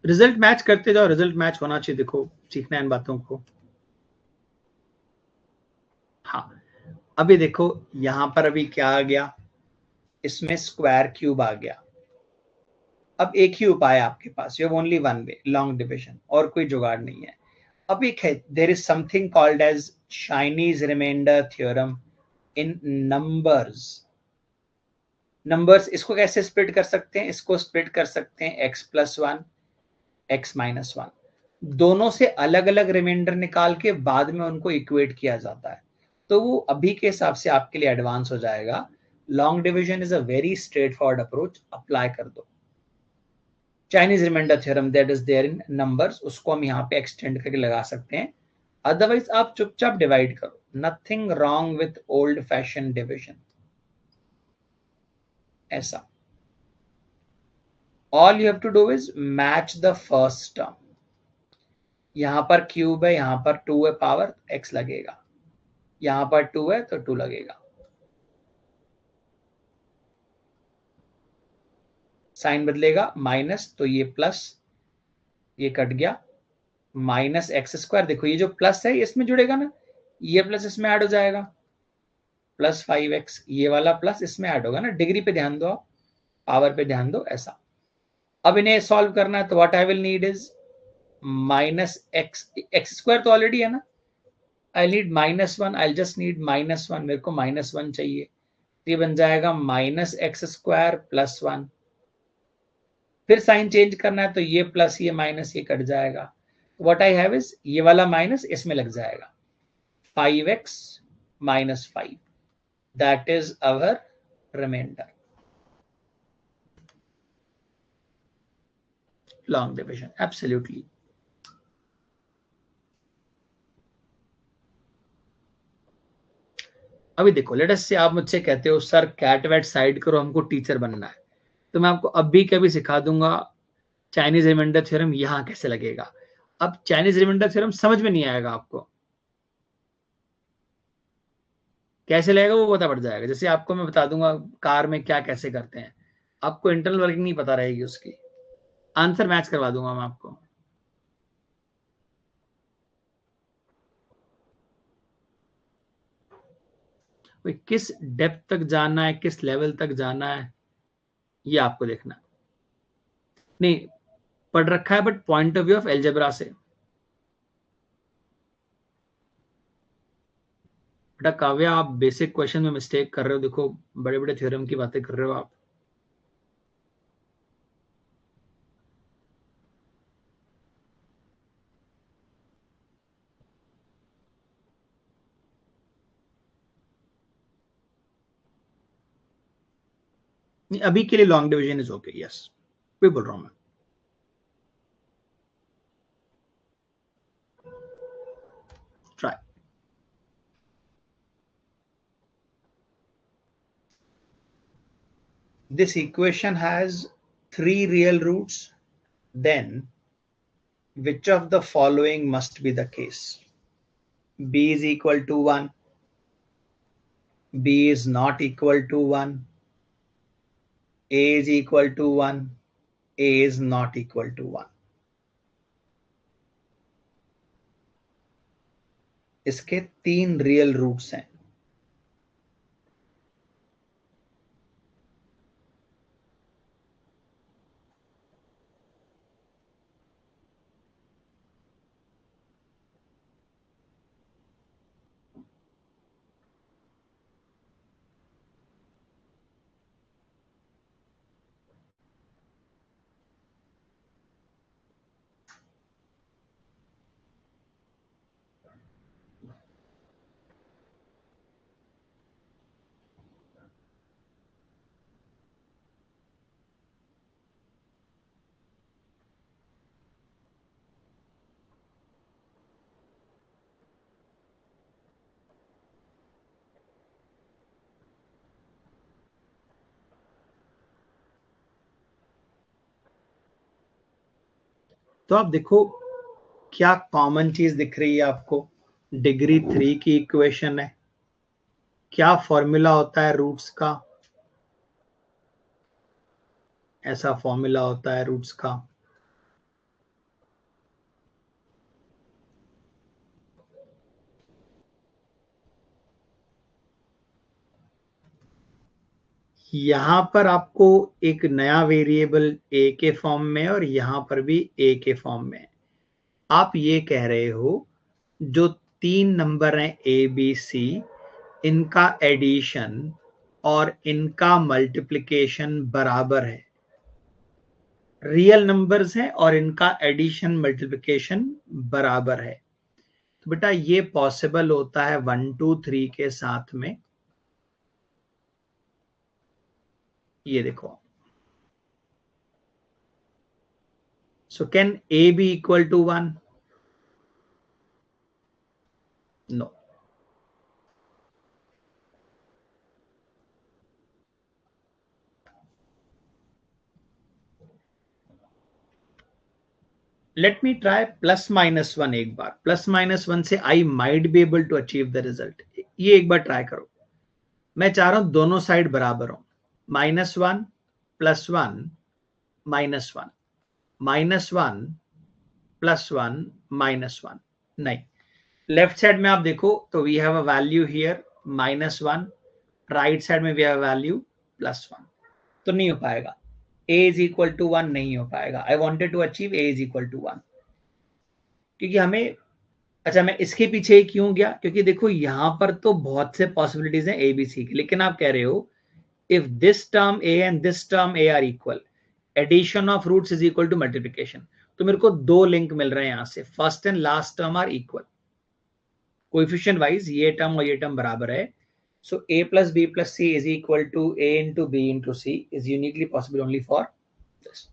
रिजल्ट मैच करते जाओ, रिजल्ट मैच होना चाहिए. देखो, सीखना है इन बातों को. हाँ, अभी देखो यहां पर अभी क्या आ गया? इसमें स्क्वायर क्यूब आ गया. अब एक ही उपाय आपके पास, you have only one way, long division, और कोई जुगाड़ नहीं है. अब एक है, there is something called as Chinese remainder theorem in numbers. Numbers, इसको कैसे स्प्लिट कर सकते हैं? इसको स्प्लिट कर सकते हैं x+1 x-1. दोनों से अलग अलग रिमाइंडर निकाल के बाद में उनको इक्वेट किया जाता है. तो वो अभी के हिसाब से आपके लिए एडवांस हो जाएगा. Long division is a very straightforward approach. Apply कर दो Chinese remainder theorem that is there in numbers, उसको हम यहाँ पे एक्सटेंड करके लगा सकते हैं. अदरवाइज आप चुपचाप डिवाइड करो. Nothing wrong with old fashion division. ऐसा all you have to do is match the first term. यहां पर क्यूब है, यहां पर 2 है, पावर x लगेगा. यहां पर 2 है तो 2 लगेगा. साइन बदलेगा, माइनस तो ये प्लस, ये कट गया. माइनस एक्स स्क्वायर, देखो ये जो प्लस है इसमें जुड़ेगा ना, ये प्लस इसमें ऐड हो जाएगा, प्लस 5x. ये वाला प्लस इसमें ऐड होगा ना. डिग्री पे ध्यान दो आप, पावर पे ध्यान दो. ऐसा अब इन्हें सॉल्व करना है तो what I will need is x square तो ऑलरेडी है ना. I need -1. I just need -1. मेरे को -1 चाहिए. ये बन जाएगा माइनस एक्स स्क्वायर प्लस 1। फिर साइन चेंज करना है तो ये प्लस ये माइनस ये कट जाएगा। व्हाट आई हैव इज ये वाला माइनस इसमें लग जाएगा 5x minus 5. That is our remainder. Long division, absolutely. अभी देखो, लेट अस से आप मुझसे कहते हो सर कैट वैट साइड करो, हमको टीचर बनना है, तो मैं आपको अभी कभी सिखा दूंगा चाइनीज रिमाइंडर थ्योरम यहां कैसे लगेगा। अब चाइनीज रिमाइंडर थ्योरम समझ में नहीं आएगा आपको कैसे लगेगा, वो पता पड़ जाएगा। जैसे आपको मैं बता दूंगा कार में क्या कैसे करते हैं, आपको इंटरनल वर्किंग नहीं पता रहेगी, उसकी आंसर मैच करवा दूंगा मैं आपको। किस डेप्थ तक जाना है, किस लेवल तक जाना है, ये आपको देखना। नहीं पढ़ रखा है but point of view of algebra से। बेटा काव्य आप बेसिक क्वेश्चन में मिस्टेक कर रहे हो, देखो बड़े बड़े थ्योरम की बातें कर रहे हो आप। नहीं अभी के लिए long division is okay, yes कोई बोल रहा हूं मैं। Try. This equation has 3 real roots, then which of the following must be the case? B is equal to 1, B is not equal to 1, A is equal to 1, A is not equal to 1. इसके 3 real roots हैं। तो आप देखो क्या common चीज दिख रही है आपको, डिग्री 3 की इक्वेशन है। क्या फॉर्मूला होता है रूट्स का, ऐसा फॉर्मूला होता है रूट्स का। यहां पर आपको एक नया वेरिएबल ए के फॉर्म में और यहां पर भी ए के फॉर्म में। आप ये कह रहे हो जो 3 नंबर हैं ए बी सी, इनका एडिशन और इनका मल्टीप्लिकेशन बराबर है। रियल नंबर्स हैं और इनका एडिशन मल्टीप्लिकेशन बराबर है। तो बेटा ये पॉसिबल होता है 1 2 3 के साथ में। ये देखो, so can A be equal to 1? No. Let me try plus minus 1 एक बार। plus minus 1 से I might be able to achieve the result। ये एक बार ट्राई करो। मैं चाह रहा हूं दोनों साइड बराबर हो। -1 +1 -1 -1 +1 -1। नहीं, लेफ्ट साइड में आप देखो तो we have a value here -1, right side में वी हैव वैल्यू +1, तो नहीं हो पाएगा। a इज इक्वल टू 1 नहीं हो पाएगा। I wanted to achieve a is equal to 1, क्योंकि हमें, अच्छा मैं इसके पीछे क्यों गया, क्योंकि देखो यहां पर तो बहुत से पॉसिबिलिटीज हैं ए बी सी की, लेकिन आप कह रहे हो if this term a and this term a are equal, addition of roots is equal to multiplication. तो मेरे को दो लिंक मिल रहे हैं यहां से, first and last term are equal coefficient wise, ये टर्म और ये टर्म बराबर है. So a plus b plus c is equal to a into b into c is uniquely possible only for this.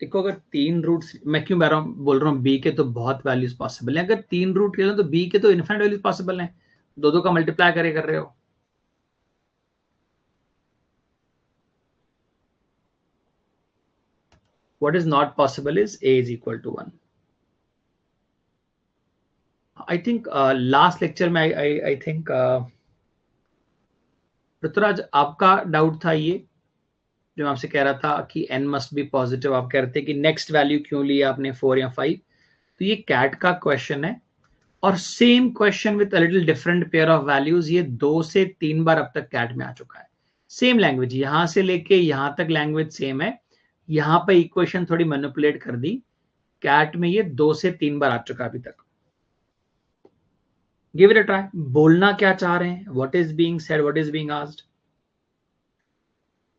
देखो अगर तीन रूट्स, मैं क्यों बोल रहा हूँ बी के तो बहुत वैल्यूज पॉसिबल है. अगर तीन रूट ले लो तो बी के तो इनफाइनाइट वैल्यूज पॉसिबल हैं. दो दो का मल्टीप्लाई कर रहे हो. What is not possible is a is equal to 1. I think last lecture में I think ऋतुराज आपका डाउट था ये, जो मैं आपसे कह रहा था कि n मस्ट बी पॉजिटिव. आप कह रहे थे कि नेक्स्ट वैल्यू क्यों लिया आपने 4 या 5. तो ये कैट का क्वेश्चन है, और same question with a little different pair of values, ये 2 से 3 बार अब तक कैट में आ चुका है. सेम लैंग्वेज, यहां से लेके यहां तक लैंग्वेज सेम है. यहां पे इक्वेशन थोड़ी मैनिपुलेट कर दी. कैट में ये 2 से 3 बार आ चुका अभी तक. Give it a try. बोलना क्या चाह रहे हैं, what is being said, what is being asked.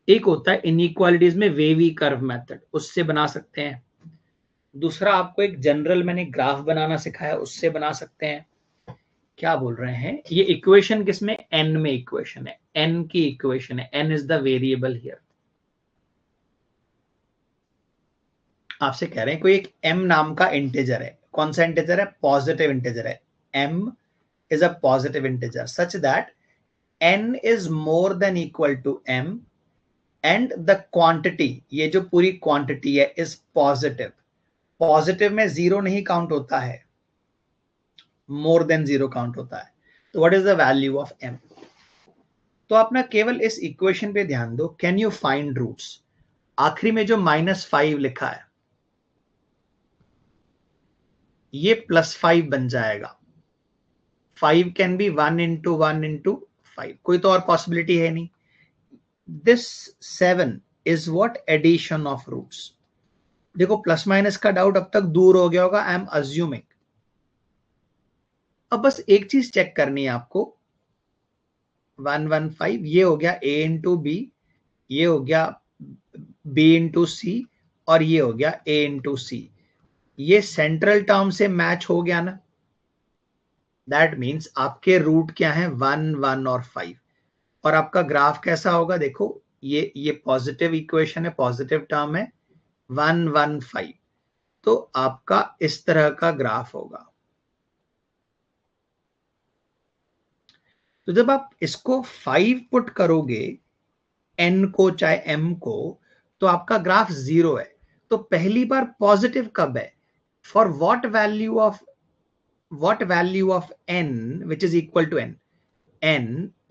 एक होता है इनइक्वालिटीज में वेवी कर्व मेथड, उससे बना सकते हैं. दूसरा आपको एक जनरल मैंने ग्राफ बनाना सिखाया, उससे बना सकते हैं. क्या बोल रहे हैं, ये इक्वेशन किसमें, n में इक्वेशन है, n की इक्वेशन है, n is the variable here. आपसे कह रहे हैं कोई एक m नाम का इंटीजर है. कौन सा इंटीजर है, पॉजिटिव इंटीजर है. m is a positive integer such that n is more than equal to m and the quantity, ये जो पूरी क्वांटिटी है, is positive. पॉजिटिव में जीरो नहीं काउंट होता है, मोर देन जीरो काउंट होता है. तो what is the value of m. तो आप ना केवल इस इक्वेशन पे ध्यान दो, कैन यू फाइंड रूट्स. आखिरी में जो -5 लिखा है, ये +5 बन जाएगा. 5 कैन बी 1 इंटू 1 इंटू 5, कोई तो और पॉसिबिलिटी है नहीं. This 7 is what, addition of roots. देखो प्लस माइनस का डाउट अब तक दूर हो गया होगा, आई एम अज्यूमिंग. अब बस एक चीज चेक करनी है आपको. 115 ये हो गया a इंटू बी, ये हो गया b इंटू सी, और ये हो गया a इंटू सी. ये सेंट्रल टर्म से मैच हो गया ना. दैट मीन्स आपके रूट क्या है, 1 1 और 5. और आपका ग्राफ कैसा होगा, देखो ये पॉजिटिव इक्वेशन है, पॉजिटिव टर्म है, 1 1 5. तो आपका इस तरह का ग्राफ होगा. तो जब आप इसको 5 पुट करोगे, n को चाहे m को, तो आपका ग्राफ 0 है. तो पहली बार पॉजिटिव कब है, for what value of n which is equal to n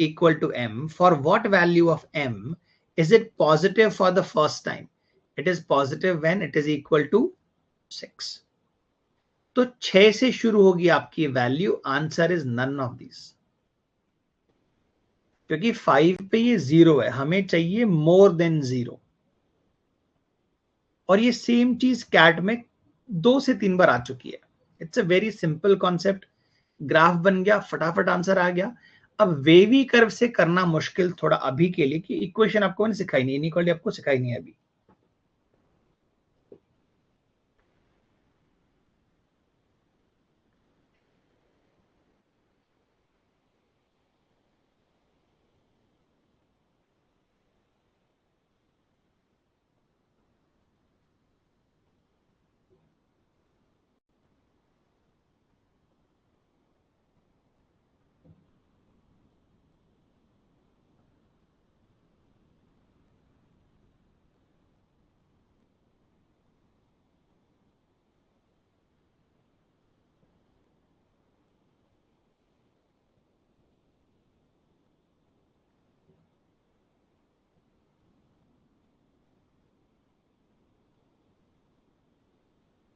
equal to m, for what value of m is it positive for the first time. It is positive when it is equal to 6. तो 6 से शुरू होगी आपकी value. Answer is none of this, क्योंकि 5 पे ये 0 है, हमें चाहिए मोर देन 0. और ये सेम चीज कैट में 2 से 3 बार आ चुकी है. It's a very simple concept. Graph बन गया, फटाफट आंसर आ गया. अब वेवी कर्व से करना मुश्किल थोड़ा अभी के लिए, कि इक्वेशन आपको मैंने सिखाई नहीं, इनइक्वालिटी आपको सिखाई नहीं है अभी.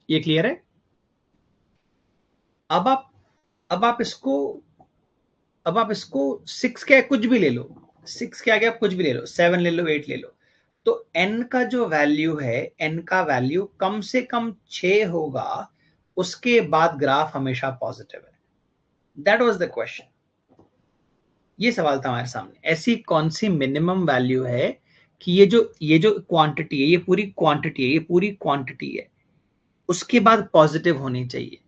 ये क्लियर है? अब आप इसको 6 क्या कुछ भी ले लो, 6 के आगे आप कुछ भी ले लो, 7 ले लो, 8 ले लो, तो n का जो वैल्यू है, n का वैल्यू कम से कम 6 होगा, उसके बाद ग्राफ हमेशा पॉजिटिव है। That was the question. ये सवाल था हमारे सामने, ऐसी कौन सी मिनिमम वैल्यू है कि ये जो क्वांटिटी है, ये पूरी क्वांटिटी है, ये पूरी क्वांटिटी है, उसके बाद पॉजिटिव होनी चाहिए।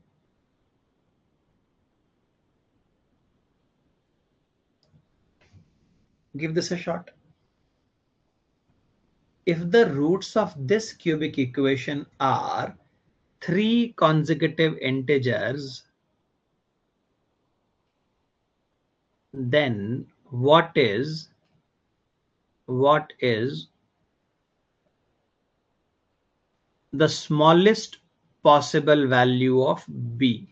Give this a shot. If the roots of this cubic equation are 3 consecutive integers, then what is the smallest possible value of b?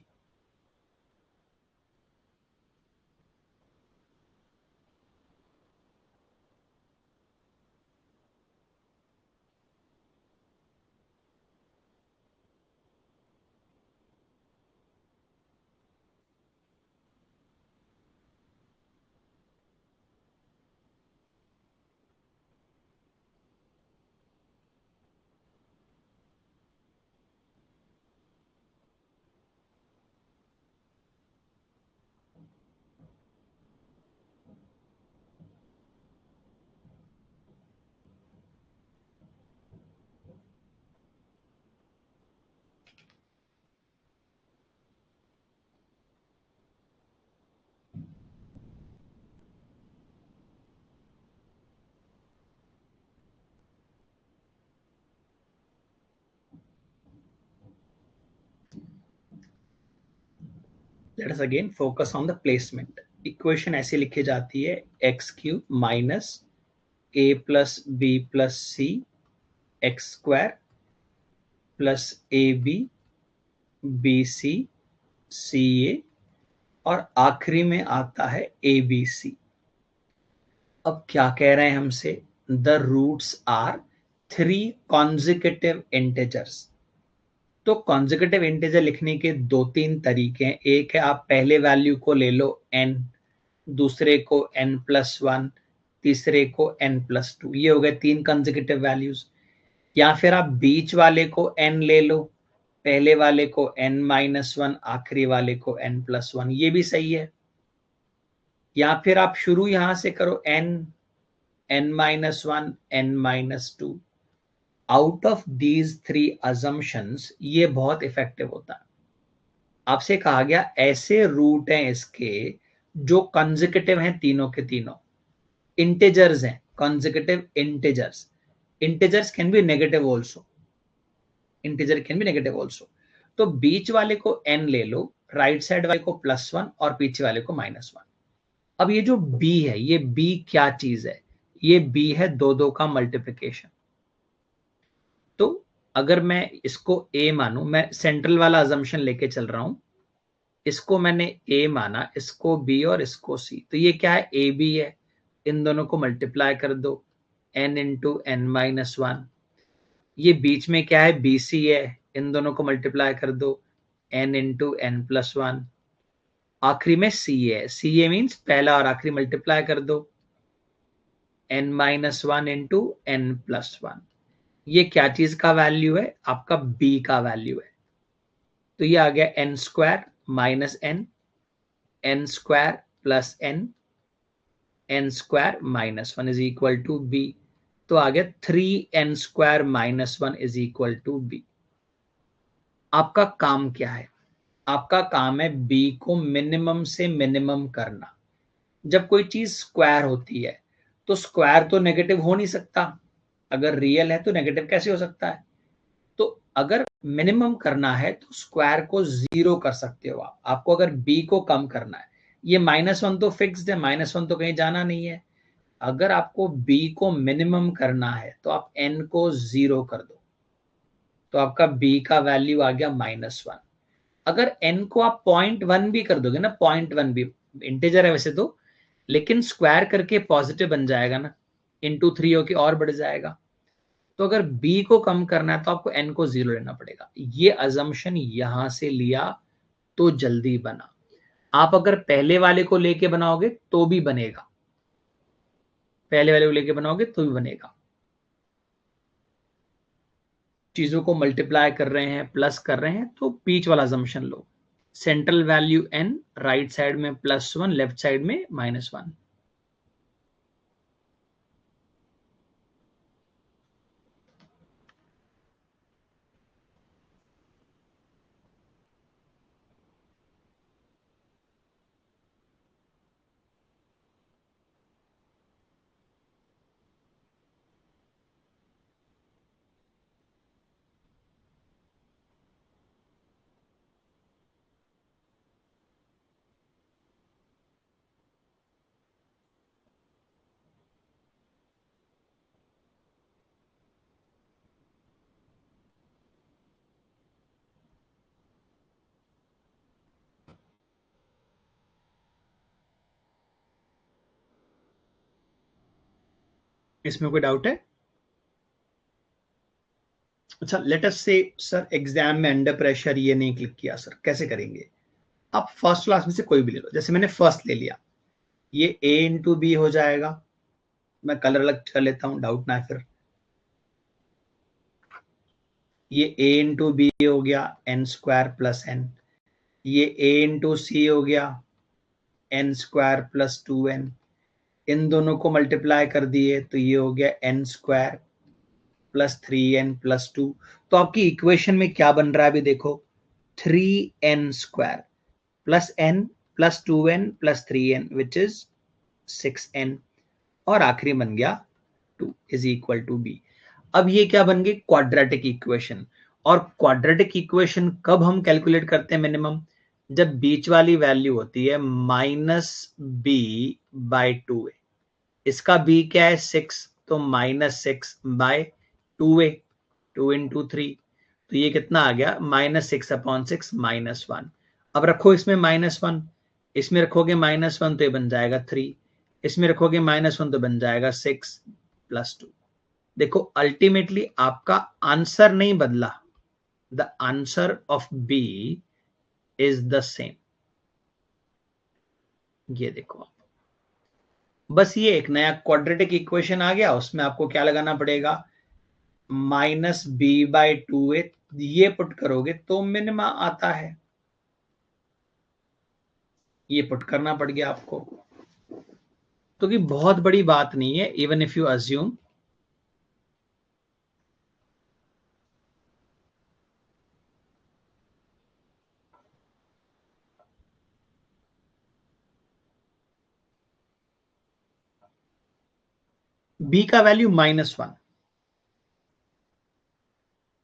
Let us again focus on the placement. Equation ऐसे लिखी जाती है, x cube minus a plus b plus c x square plus ab bc ca और आखिरी में आता है abc। अब क्या कह रहे हैं हमसे? The roots are 3 consecutive integers। तो कॉन्जिक्यूटिव इंटीजर लिखने के 2-3 तरीके हैं। एक है आप पहले वैल्यू को ले लो n, दूसरे को n+1, तीसरे को n+2। ये हो गए 3 कॉन्जिक्यूटिव वैल्यूज। या फिर आप बीच वाले को n ले लो, पहले वाले को n-1, आखिरी वाले को n+1, ये भी सही है। या फिर आप शुरू यहां से करो n, n-1, n-2। Out of these 3 assumptions ये बहुत इफेक्टिव होता है। आपसे कहा गया ऐसे रूट हैं इसके जो कंसेक्यूटिव हैं, तीनों के तीनों इंटीजर्स हैं, consecutive integers. Integers can be negative also, integer can be negative also. तो बीच वाले को n ले लो, राइट साइड वाले को +1 और पीछे वाले को -1। अब ये जो b है, ये b क्या चीज है? ये b है 2-2 का मल्टीप्लिकेशन। तो अगर मैं इसको a मानूं, मैं सेंट्रल वाला अजम्पशन लेके चल रहा हूं, इसको मैंने a माना, इसको b और इसको c, तो ये क्या है? ab है। इन दोनों को मल्टीप्लाई कर दो, n इंटू n-1। ये बीच में क्या है? bc है। इन दोनों को मल्टीप्लाई कर दो, n इंटू n+1। आखिरी में c है। ca मीन्स पहला और आखिरी मल्टीप्लाई कर दो, n-1 इंटू n+1। ये क्या चीज का वैल्यू है? आपका b का वैल्यू है। तो ये आ गया n² minus n square plus n² minus 1 is equal to b। तो आ गया 3n² minus 1 is equal to b। आपका काम क्या है? आपका काम है b को मिनिमम से मिनिमम करना। जब कोई चीज स्क्वायर होती है तो स्क्वायर तो नेगेटिव हो नहीं सकता, अगर रियल है तो नेगेटिव कैसे हो सकता है? तो अगर मिनिमम करना है तो स्क्वायर को 0 कर सकते हो आप। आपको अगर b को कम करना है, ये -1 तो फिक्स्ड है, -1 तो कहीं जाना नहीं है। अगर आपको b को मिनिमम करना है तो आप n को 0 कर दो, तो आपका b का वैल्यू आ गया -1। अगर n को आप 0.1 भी कर दोगे ना, 0.1 भी इंटीजर है वैसे तो, लेकिन स्क्वायर करके पॉजिटिव बन जाएगा ना, इंटू 3 होके और बढ़ जाएगा। तो अगर b को कम करना है तो आपको n को 0 लेना पड़ेगा। ये अजम्पशन यहां से लिया तो जल्दी बना। आप अगर पहले वाले को लेके बनाओगे तो भी बनेगा, पहले वाले को लेके बनाओगे तो भी बनेगा। चीजों को मल्टीप्लाई कर रहे हैं, प्लस कर रहे हैं, तो बीच वाला अजम्पशन लो। Central value n, right side में +1, लेफ्ट साइड में -1। इसमें कोई डाउट है? अच्छा, लेट अस से सर एग्जाम में अंडर प्रेशर ये नहीं क्लिक किया सर, कैसे करेंगे? आप फर्स्ट क्लास में से कोई भी ले लो, जैसे मैंने फर्स्ट ले लिया, ये a इंटू बी हो जाएगा। मैं कलर अलग कर लेता हूं, डाउट ना फिर। ये a इंटू बी हो गया n² + n। ये a इंटू सी हो गया n² + 2n। इन दोनों को मल्टीप्लाई कर दिए तो ये हो गया n² + 3n + 2। तो आपकी इक्वेशन में क्या बन रहा है अभी देखो, 3n² + n + 2n + 3n which is 6n, और आखिरी बन गया 2 = b। अब ये क्या बन गई? Quadratic equation. और क्वाड्रेटिक इक्वेशन कब हम कैलकुलेट करते हैं मिनिमम? जब बीच वाली वैल्यू होती है -b/2a। इसका b क्या है? 6, तो -6/2a, 2 × 3। तो ये कितना आ गया? -6/6 -1। अब रखो इसमें -1, इसमें रखोगे -1 तो ये बन जाएगा 3, इसमें रखोगे -1 तो बन जाएगा 6 + 2। देखो अल्टीमेटली आपका आंसर नहीं बदला, the answer of b is the same. ये देखो आप, बस ये एक नया क्वाड्रेटिक इक्वेशन आ गया, उसमें आपको क्या लगाना पड़ेगा? -b/2a। ये पुट करोगे तो मिनिमा आता है, ये पुट करना पड़ गया आपको। तो कि बहुत बड़ी बात नहीं है, even if you assume. b का value -1,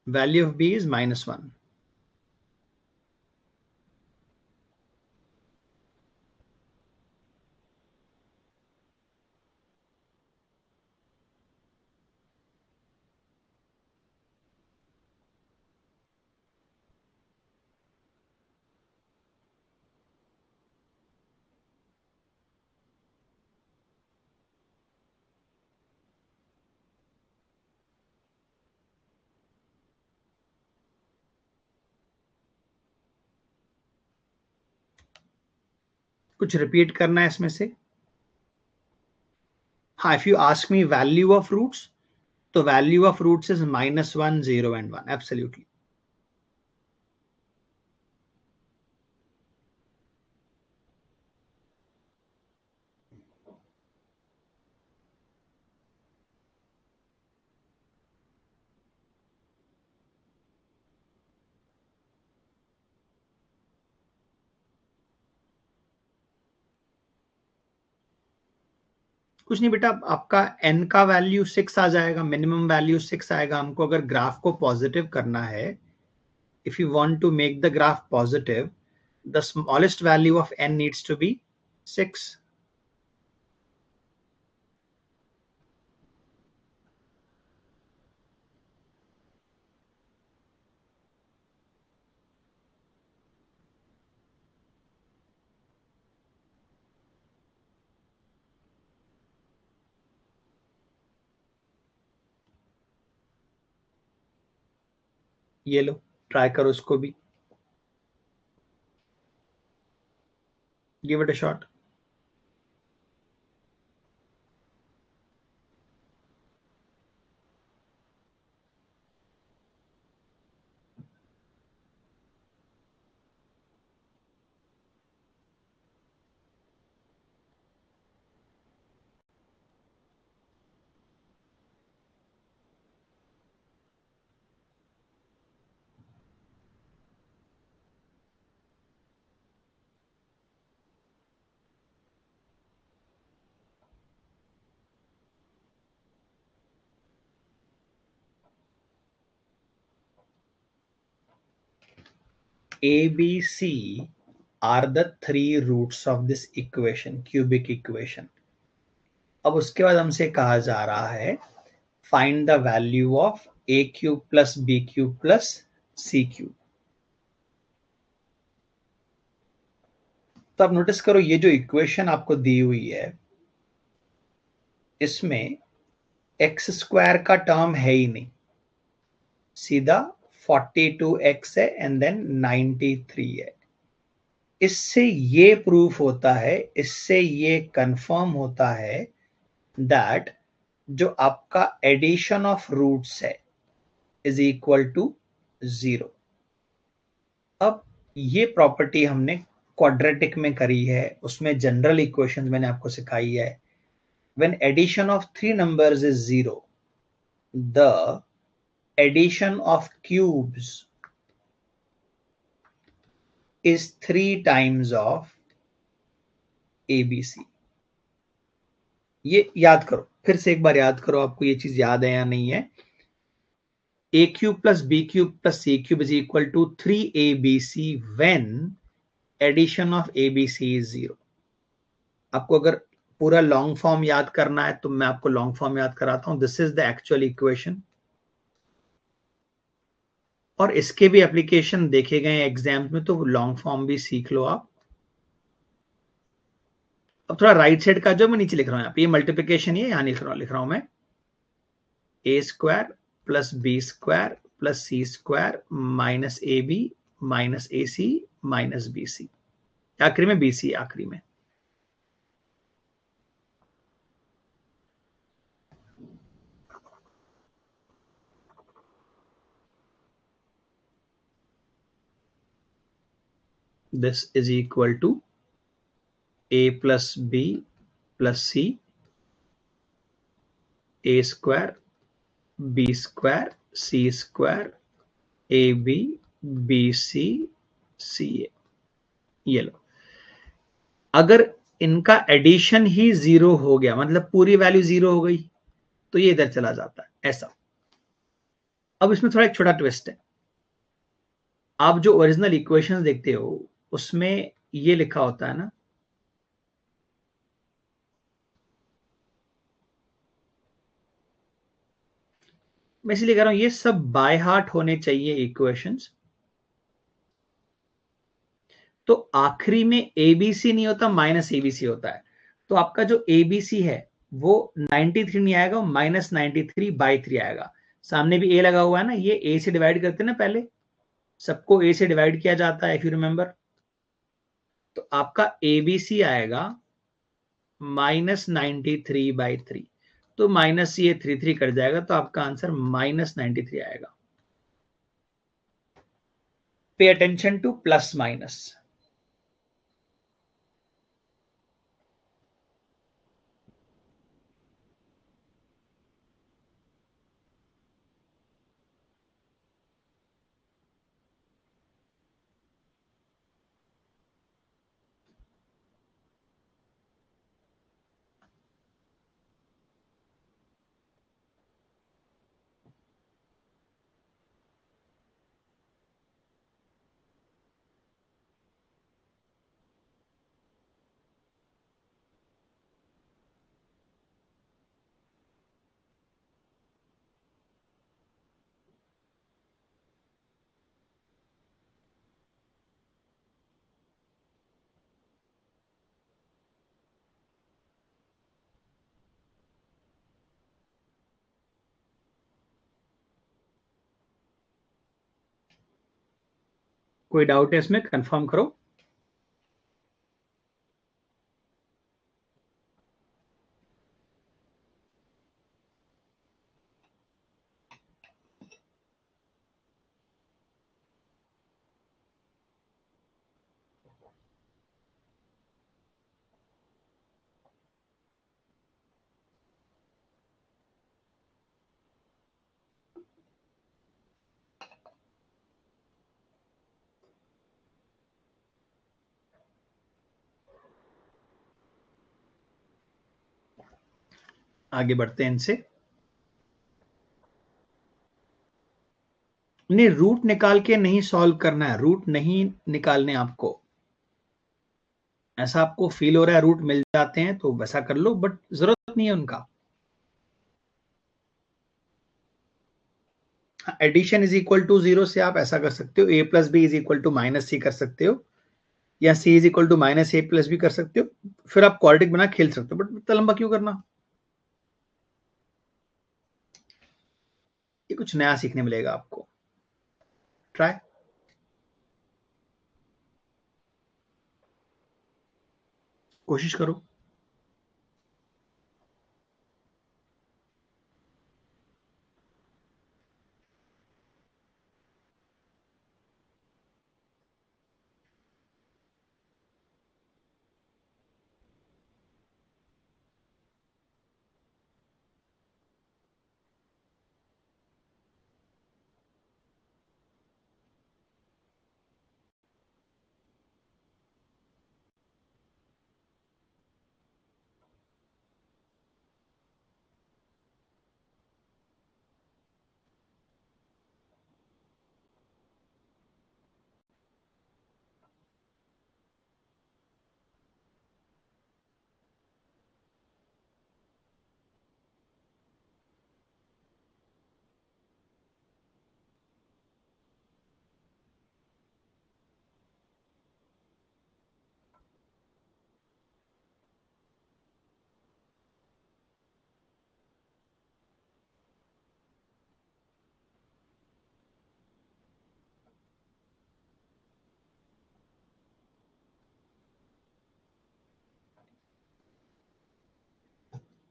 value of b is -1। कुछ रिपीट करना है इसमें से? हाँ, if you ask me value of roots, तो value of roots is -1, 0 and 1, absolutely. कुछ नहीं बेटा, आपका n का वैल्यू 6 आ जाएगा, मिनिमम वैल्यू 6 आएगा। हमको अगर ग्राफ को पॉजिटिव करना है, if you want to make the graph positive, the smallest value of n needs to be 6। ये लो, ट्राई करो इसको भी, give it a shot. A, B, C are the three roots of this equation, cubic equation. अब उसके बाद हमसे कहा जा रहा है find the value of a cube plus b cube plus c cube. तो आप नोटिस करो ये जो इक्वेशन आपको दी हुई है इसमें एक्स स्क्वायर का टर्म है ही नहीं, सीधा 42x है एंड देन 93 है। इससे ये प्रूफ होता है, इससे ये कंफर्म होता है दैट जो आपका एडिशन ऑफ रूट्स है इज इक्वल टू 0। अब ये प्रॉपर्टी हमने क्वाड्रेटिक में करी है, उसमें जनरल इक्वेशंस मैंने आपको सिखाई है। When addition of three numbers is 0, the addition of cubes is 3 times of ABC। ये याद करो, फिर से एक बार याद करो, आपको ये चीज याद है या नहीं है। A cube plus B cube plus C cube is equal to 3ABC when addition of ABC is 0। आपको अगर पूरा लॉन्ग फॉर्म याद करना है तो मैं आपको लॉन्ग फॉर्म याद कराता हूं। This is the actual equation, और इसके भी एप्लीकेशन देखे गए एग्जाम में, तो लॉन्ग फॉर्म भी सीख लो आप। अब थोड़ा राइट साइड का जो मैं नीचे लिख रहा हूं, यहाँ पे ये मल्टीप्लीकेशन, ये यहां लिख रहा हूं मैं, a square plus b square plus c square minus a b minus a c minus b c, आखिरी में बी सी आखिरी में। This is equal to a plus b plus c, a square b square c square a b b c c a. ये लो, अगर इनका addition ही 0 हो गया, मतलब पूरी वैल्यू 0 हो गई, तो ये इधर चला जाता है ऐसा। अब इसमें थोड़ा एक छोटा ट्विस्ट है। आप जो ओरिजिनल इक्वेशंस देखते हो उसमें ये लिखा होता है ना, मैं इसलिए कह रहा हूं ये सब बाय हार्ट होने चाहिए इक्वेशंस। तो आखिरी में एबीसी नहीं होता, माइनस एबीसी होता है। तो आपका जो एबीसी है वो 93 नहीं आएगा, माइनस 93/3 आएगा। सामने भी ए लगा हुआ है ना, ये ए से डिवाइड करते हैं ना, पहले सबको ए से डिवाइड किया जाता है इफ यू रिमेंबर। तो आपका एबीसी आएगा -93/3। तो माइनस ये 3 कट जाएगा, तो आपका आंसर -93 आएगा। पे अटेंशन टू प्लस माइनस। कोई डाउट है इसमें? कंफर्म करो। आगे बढ़ते हैं इनसे। नहीं, रूट निकाल के नहीं सॉल्व करना है, रूट नहीं निकालने आपको। ऐसा आपको फील हो रहा है रूट मिल जाते हैं तो वैसा कर लो, बट जरूरत नहीं है उनका। एडिशन इज इक्वल टू 0 से आप ऐसा कर सकते हो, a plus b is equal to minus c कर सकते हो, या c is equal to minus a plus b कर सकते हो। फिर आप क्वाड्रेटिक बना खेल सकते हो, बट इतना लंबा क्यों करना? ये कुछ नया सीखने मिलेगा आपको। ट्राई। कोशिश करो।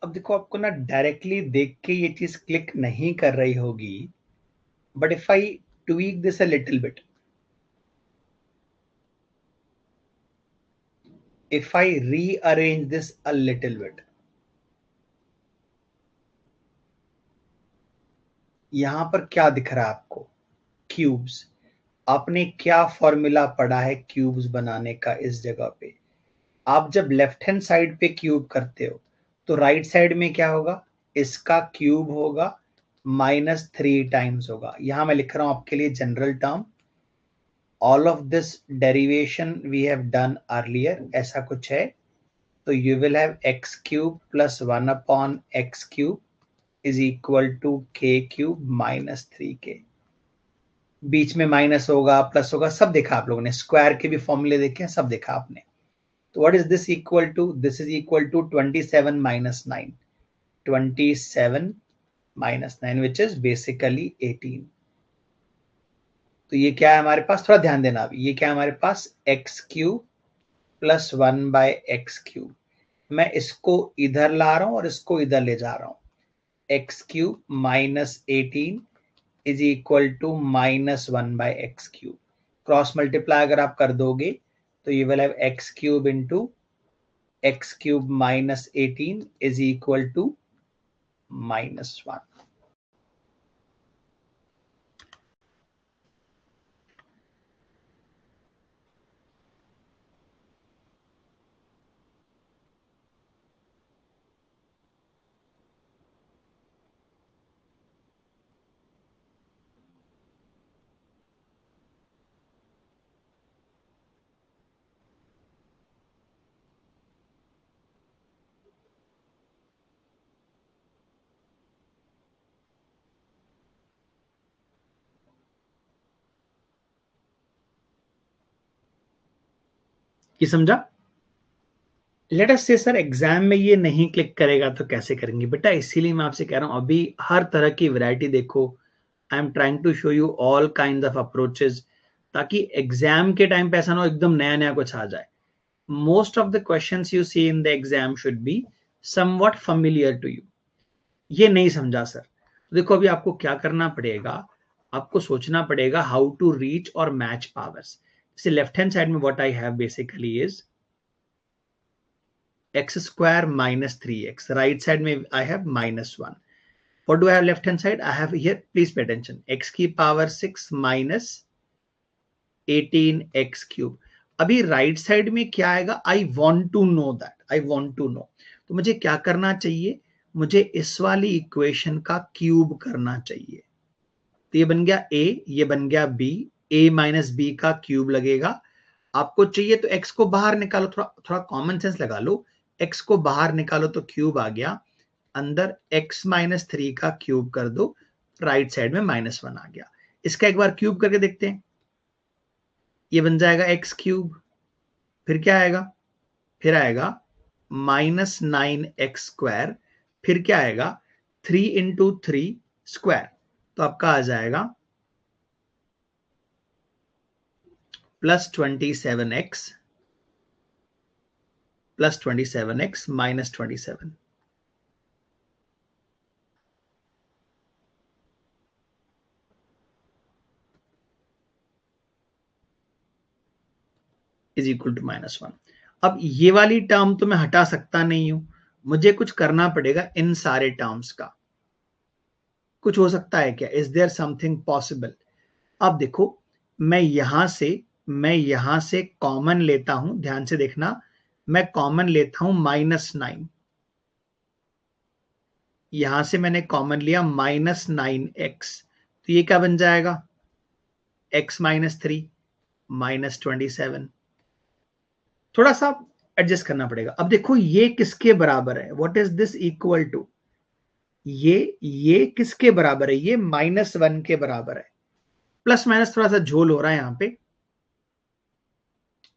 अब देखो, आपको ना डायरेक्टली देख के ये चीज क्लिक नहीं कर रही होगी, but if I tweak this a little bit, if I rearrange this a little bit, यहां पर क्या दिख रहा है आपको? क्यूब्स। आपने क्या फॉर्मूला पढ़ा है क्यूब्स बनाने का इस जगह पे? आप जब लेफ्ट हैंड साइड पे क्यूब करते हो तो राइट साइड में क्या होगा? इसका क्यूब होगा, -3 टाइम्स होगा। यहां मैं लिख रहा हूं आपके लिए general term, all of this derivation we have done earlier, ऐसा कुछ है। तो you will have x cube plus 1/x³ is equal to k cube -3k। बीच में माइनस होगा, प्लस होगा, सब देखा आप लोगों ने, स्क्वायर के भी फॉर्मूले देखे, सब देखा आपने। तो what is this equal to? This is equal to 27 - 9, 27 - 9 which is basically 18। तो ये क्या है हमारे पास? थोड़ा ध्यान देना। अभी ये क्या है हमारे पास? x³ plus 1/x³। मैं इसको इधर ला रहा हूं और इसको इधर ले जा रहा हूं। x³ -18 is equal to -1/x³। Cross multiply अगर आप कर दोगे तो ये will have x³ into x³ -18 is equal to -1। ये समझा? लेट अस से सर एग्जाम में ये नहीं क्लिक करेगा तो कैसे करेंगे बेटा? इसीलिए मैं आपसे कह रहा हूं अभी हर तरह की वैरायटी देखो। I am trying to show you all kind of approaches. ताकि एग्जाम के टाइम पे ऐसा ना हो एकदम नया नया कुछ आ जाए. Most of the questions you see in the exam should be somewhat familiar to you. ये नहीं समझा सर, देखो अभी आपको क्या करना पड़ेगा, आपको सोचना पड़ेगा हाउ टू रीच और मैच पावर्स. जैसे लेफ्ट हैंड साइड में what I have basically is x square minus 3x. Right side में I have minus 1. What do I have left hand side? I have here, please pay attention, x की power 6 minus 18x cube. अभी right side में क्या आएगा? I want to know that, I want to know. तो मुझे क्या करना चाहिए? मुझे इस वाली इक्वेशन का क्यूब करना चाहिए. तो ये बन गया a, ये बन गया b, a माइनस बी का क्यूब लगेगा. आपको चाहिए तो x को बाहर निकालो, थोड़ा थोड़ा कॉमन सेंस लगा लो. x को बाहर निकालो तो क्यूब आ गया, अंदर x माइनस 3 का क्यूब कर दो, राइट साइड में माइनस 1 आ गया. इसका एक बार क्यूब करके देखते हैं. ये बन जाएगा x क्यूब, फिर क्या आएगा? फिर आएगा माइनस 9x स्क्वायर, फिर क्या आएगा? 3 इंटू 3 स्क्वायर. तो आपका आ जाएगा plus 27x plus 27x minus 27 is equal to minus 1. अब ये वाली टर्म तो मैं हटा सकता नहीं हूं, मुझे कुछ करना पड़ेगा इन सारे टर्म्स का. कुछ हो सकता है क्या? Is there something possible? अब देखो, मैं यहां से कॉमन लेता हूं, ध्यान से देखना, मैं कॉमन लेता हूं -9. यहां से मैंने कॉमन लिया -9x, तो ये क्या बन जाएगा? x minus 3 minus 27. थोड़ा सा एडजस्ट करना पड़ेगा. अब देखो ये किसके बराबर है? What is this equal to? ये किसके बराबर है? ये -1 के बराबर है. प्लस माइनस थोड़ा सा झोल हो रहा है यहां पे.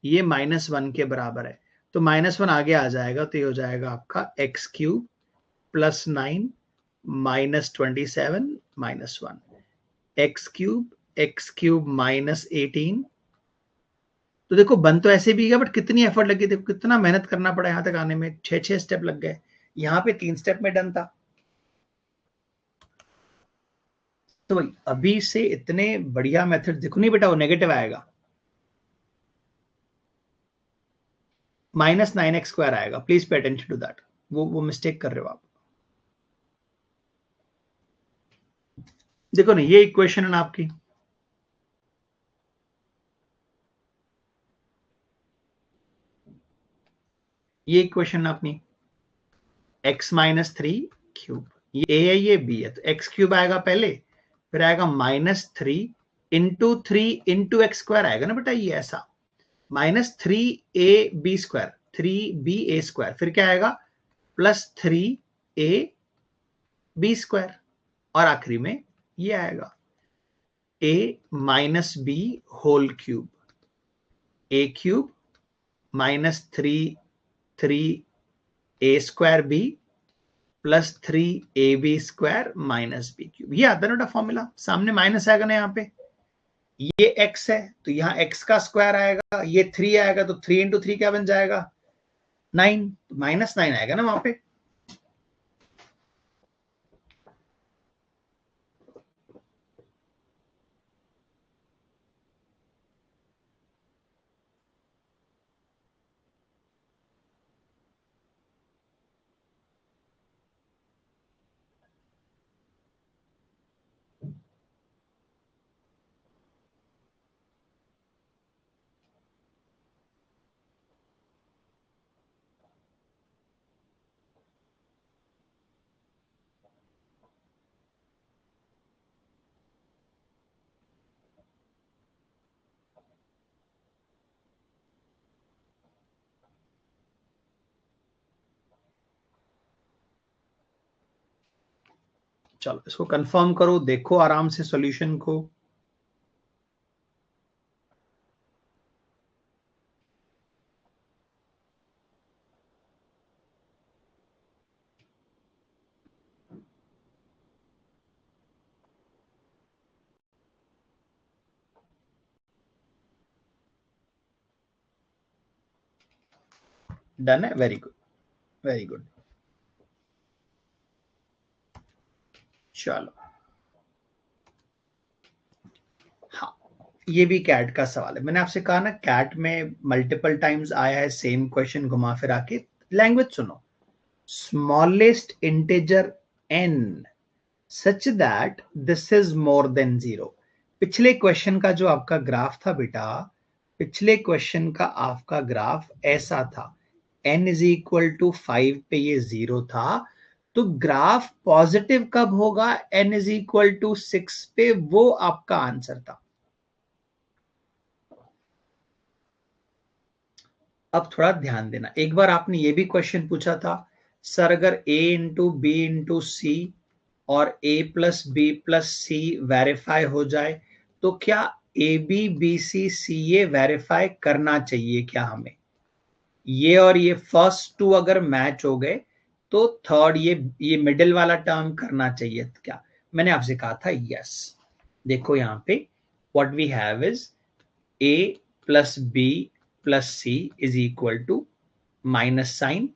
ये -1 के बराबर है, तो -1 आगे आ जाएगा, तो ये हो जाएगा आपका x cube plus 9 minus 27 minus 1. X cube minus 18. तो देखो बन तो ऐसे भी गया, बट कितनी एफर्ट लगी, देखो कितना मेहनत करना पड़ा यहां तक आने में. 6 स्टेप लग गए. यहाँ पे 3 स्टेप में डन था. तो भाई अभी से इतने बढ़िया मेथड देखो. नहीं बेटा, वो नेगेटिव आएगा, -9x स्क्वायर आएगा. Please pay attention to that. वो मिस्टेक कर रहे हो आप. देखो ना, ये इक्वेशन है ना आपकी, ये इक्वेशन अपनी x माइनस 3 क्यूब, ये a है ये b है, तो x क्यूब आएगा पहले, फिर आएगा -3 इंटू 3 इंटू एक्स स्क्वायर आएगा ना बेटा, ये ऐसा -3ab स्क्वायर, 3ba स्क्वायर, फिर क्या आएगा? +3ab स्क्वायर, और आखिरी में ये आएगा a minus b whole cube, a cube -3 square b plus 3ab square minus b cube. ये आता है ना फॉर्मूला, सामने माइनस आएगा ना यहाँ पे. ये x है तो यहाँ x का स्क्वायर आएगा, ये 3 आएगा तो 3 इंटू 3 क्या बन जाएगा? 9. तो -9 आएगा ना वहां पे. चलो इसको कंफर्म करो, देखो आराम से सॉल्यूशन को. डन है, वेरी गुड वेरी गुड। चलो हाँ, ये भी कैट का सवाल है। मैंने आपसे कहा ना कैट में मल्टीपल टाइम्स आया है सेम क्वेश्चन घुमा फिरा के। लैंग्वेज सुनो, smallest integer n such that this is more than 0। पिछले क्वेश्चन का जो आपका ग्राफ था बेटा, पिछले क्वेश्चन का आपका ग्राफ ऐसा था, n इज इक्वल टू 5 पे ये 0 था, तो ग्राफ पॉजिटिव कब होगा n इज इक्वल टू 6 पे, वो आपका आंसर था। अब थोड़ा ध्यान देना, एक बार आपने ये भी क्वेश्चन पूछा था, सर अगर a into b into c और a plus b plus c verify हो जाए तो क्या a b b c c a verify करना चाहिए क्या हमें? ये और ये फर्स्ट टू अगर मैच हो गए तो थर्ड ये मिडिल वाला टर्म करना चाहिए क्या? मैंने आपसे कहा था यस। देखो यहाँ पे what we have is a plus b plus c is equal to minus sign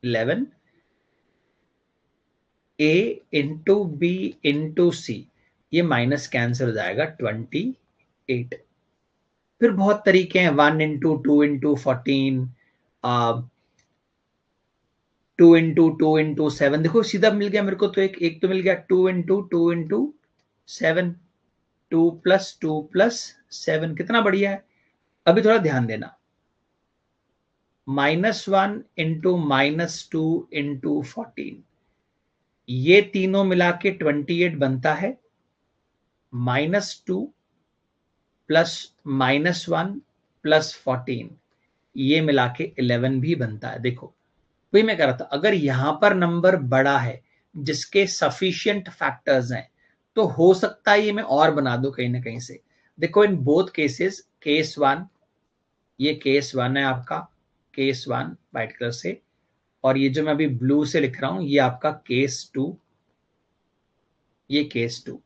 11, a into b into c, ये माइनस कैंसिल हो जाएगा 28। फिर बहुत तरीके हैं, 1 इंटू 2 इंटू 14, 2 इंटू 2 इंटू 7, देखो सीधा मिल गया मेरे को, तो एक तो मिल गया 2 इंटू 2 इंटू 7, 2 प्लस 7, कितना बढ़िया है। अभी थोड़ा ध्यान देना, -1 इंटू -2 इंटू 14, ये तीनों मिला के 28 बनता है, -2 प्लस -1 प्लस 14, ये मिला के 11 भी बनता है। देखो वही मैं कह रहा था, अगर यहां पर नंबर बड़ा है जिसके सफिशिएंट फैक्टर्स हैं तो हो सकता है ये मैं और बना दूं कहीं ना कहीं से। देखो इन बोथ केसेस, केस 1, ये केस 1 है आपका, केस 1 व्हाइट कलर से, और ये जो मैं अभी ब्लू से लिख रहा हूं ये आपका केस 2, ये केस 2,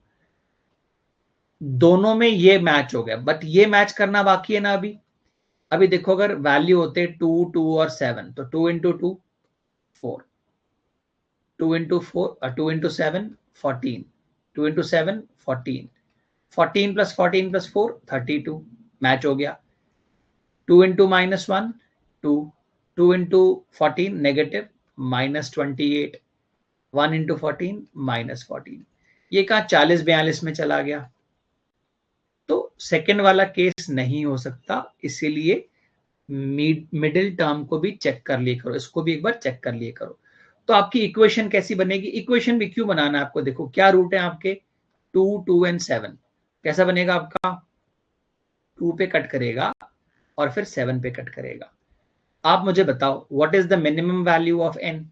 दोनों में ये मैच हो गया, बट ये मैच करना बाकी है ना अभी। अभी देखो अगर वैल्यू होते 2 2 और 7 तो 2 into 2 4, 2 into 4 2 into 7 14, 2 into 7 14, 14 plus 14 plus 4 32, match हो गया। 2 इंटू -1 2, 2 इंटू 14 नेगेटिव -28, 1 इंटू 14 -14, ये कहा 40 42 में चला गया, तो सेकेंड वाला केस नहीं हो सकता, इसीलिए मिडिल टर्म को भी चेक कर लिए करो, इसको भी एक बार चेक कर लिए करो। तो आपकी इक्वेशन कैसी बनेगी? इक्वेशन भी क्यों बनाना है आपको, देखो क्या रूट है आपके 2 2 एंड 7, कैसा बनेगा आपका? 2 पे कट करेगा और फिर 7 पे कट करेगा। आप मुझे बताओ what is the minimum value of n?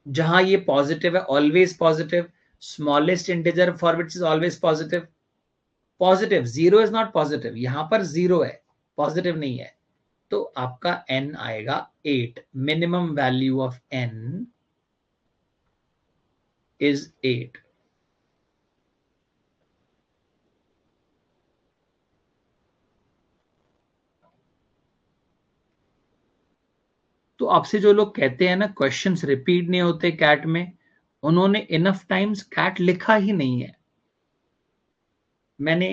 जहां ये पॉजिटिव है, always positive, smallest integer for which is always positive, positive, zero is not positive, यहां पर जीरो है, पॉजिटिव नहीं है, तो आपका n आएगा 8, minimum value of n is 8। तो आपसे जो लोग कहते हैं ना क्वेश्चंस रिपीट नहीं होते कैट में, उन्होंने इनफ टाइम्स कैट लिखा ही नहीं है। मैंने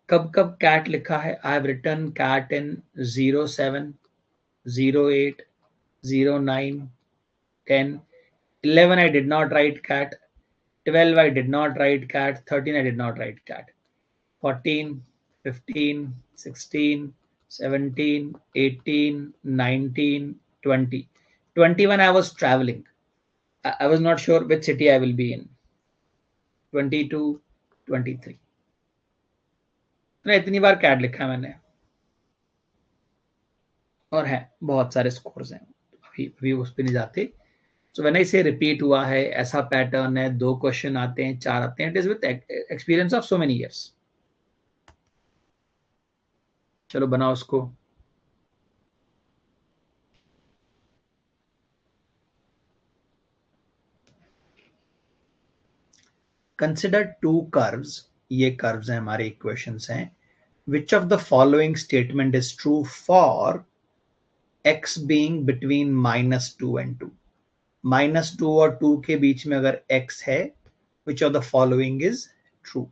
कब कब कैट लिखा है? I have written cat in 07, 08, 09, 10, 11 I did not write cat, 12 I did not write cat, 13 I did not write cat, 14, 15, 16, 17, 18, 19, 20, 21 I was traveling, I was not sure which city I will be in, 22, 23, तो इतनी बार cat लिखा है मैंने, और है बहुत सारे scores हैं, अभी उस पर नहीं जाते। सो व्हेन आई से रिपीट हुआ है, ऐसा पैटर्न है, 2 क्वेश्चन आते हैं, 4 आते हैं, it is with experience of so many years. चलो बनाओ उसको। कंसिडर 2 कर्व्स, ये कर्व्स हैं हमारे इक्वेशंस हैं, which of the following statement is true for x being between -2 and 2. -2 और 2 के बीच में अगर x है, which of the following is true?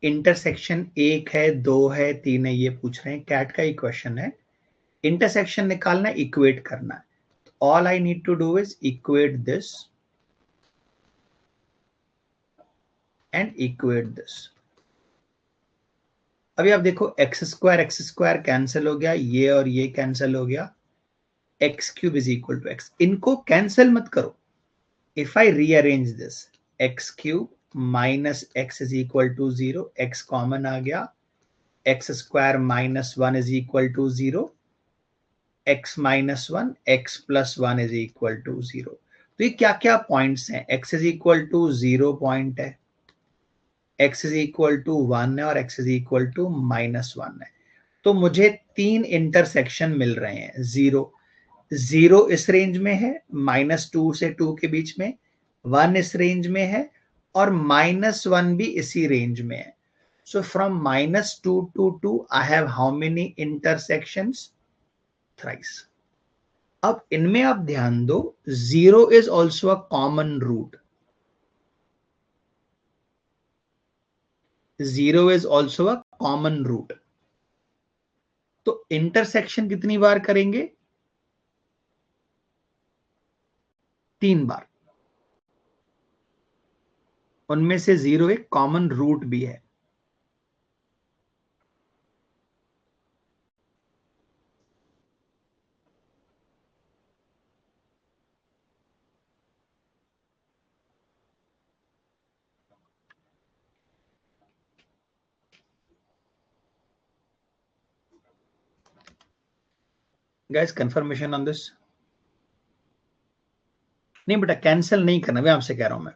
Intersection 1 है, 2 है, 3 है, ये पूछ रहे हैं। कैट का ही क्वेश्चन है। इंटरसेक्शन निकालना, इक्वेट करना है। All I need to do is equate this and equate this. अभी आप देखो एक्स स्क्वायर कैंसिल हो गया, ये और ये कैंसिल हो गया, x cube is equal to x. इनको कैंसिल मत करो। If I rearrange this, x cube minus x is equal to 0, x common आ गया, x square minus 1 is equal to 0, x minus 1, x plus 1 is equal to 0। तो ये क्या क्या points हैं? x is equal to 0 point है, x is equal to 1 है और x is equal to minus 1 है। तो मुझे 3 इंटरसेक्शन मिल रहे हैं। 0 इस रेंज में है, -2 से 2 के बीच में, 1 इस रेंज में है और -1 भी इसी रेंज में है। So from -2 to 2, I have how many intersections? Thrice. अब इनमें आप ध्यान दो, 0 is also a common root. 0 is also a common root. तो इंटरसेक्शन कितनी बार करेंगे? 3 बार। उनमें से 0 एक कॉमन रूट भी है। Guys confirmation on this? नहीं बेटा, कैंसिल नहीं करना, मैं आपसे कह रहा हूं। मैं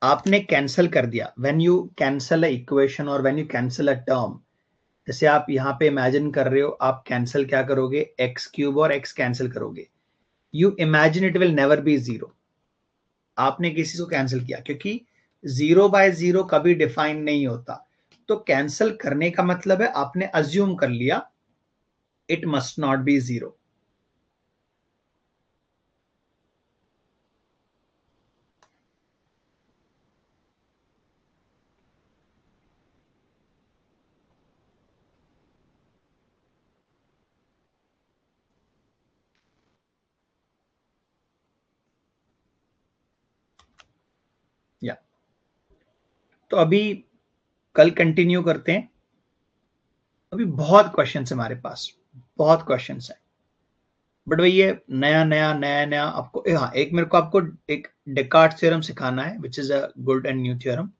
आपने कैंसिल कर दिया। When you cancel a equation or when you cancel a term, जैसे आप यहां पे इमेजिन कर रहे हो, आप कैंसिल क्या करोगे? एक्स क्यूब और एक्स कैंसिल करोगे। You imagine it will never B 0। आपने किसी को कैंसिल किया, क्योंकि 0/0 कभी डिफाइन नहीं होता। तो कैंसिल करने का मतलब है आपने अज्यूम कर लिया इट मस्ट नॉट बी 0। या तो अभी कल कंटिन्यू करते हैं। अभी बहुत क्वेश्चन है हमारे पास, बहुत क्वेश्चन है। बट भाई ये नया नया नया नया आपको, हाँ, एक मेरे को आपको एक डेकार्ट थ्योरम सिखाना है, which is a good and new theorem.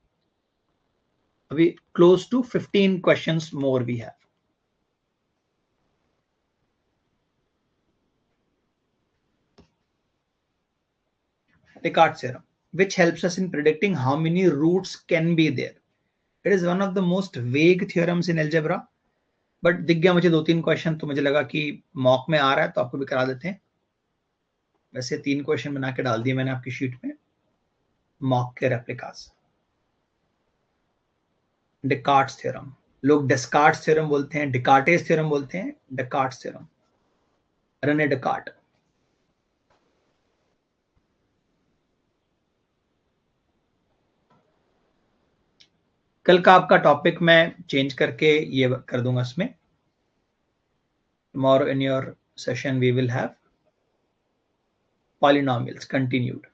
अभी close to 15 questions more we have. Descartes theorem, which helps us in predicting how many roots can be there. It is one of the most vague theorems in algebra, but दिख गया मुझे 2-3 question, तो मुझे लगा कि mock में आ रहा है तो आपको भी करा देते हैं। वैसे 3 क्वेश्चन बना के डाल दिए मैंने आपकी शीट में, मॉक के रेप्लिकास। डेकार्ट्स थ्योरम, लोग डेस्कार्ट्स थ्योरम बोलते हैं, डेकार्टेस थ्योरम बोलते हैं, डेकार्ट्स थ्योरम, रेने डेकार्ट। कल का आपका टॉपिक मैं चेंज करके ये कर दूंगा इसमें। Tomorrow in your session we will have polynomials continued.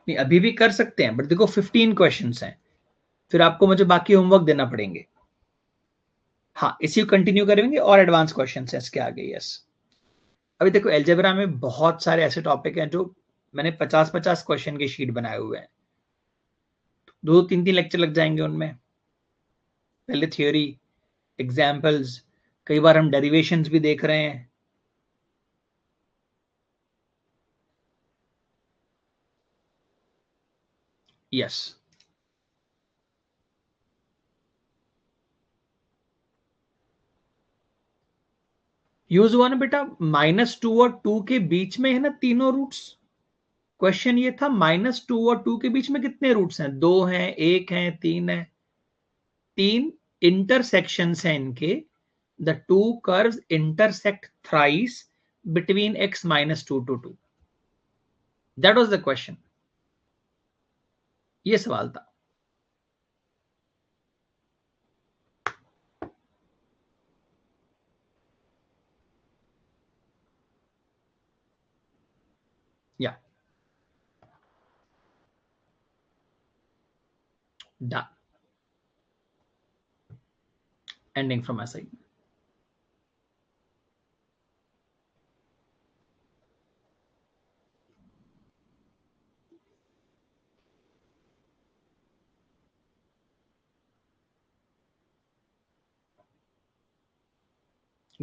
नहीं अभी भी कर सकते हैं, बट देखो 15 क्वेश्चंस हैं, फिर आपको मुझे बाकी होमवर्क देना पड़ेंगे। हाँ, इसी को कंटिन्यू करेंगे और एडवांस क्वेश्चंस हैं इसके आगे। यस, अभी देखो एल्जेब्रा में बहुत सारे ऐसे टॉपिक हैं जो मैंने 50-50 क्वेश्चन की शीट बनाए हुए हैं, 2-3 लेक्चर लग जाएंगे उनमें। पहले थ्योरी, एग्जाम्पल्स, कई बार हम डेरिवेशंस भी देख रहे हैं। यस, यूज हुआ ना बेटा, -2 और 2 के बीच में है ना तीनों रूट्स। क्वेश्चन ये था -2 और 2 के बीच में कितने रूट्स हैं, 2 हैं, 1 है, 3 है। 3 इंटरसेक्शंस हैं इनके। The two curves intersect thrice between x -2 to 2। That was the question, ये सवाल था। या done, ending from my side.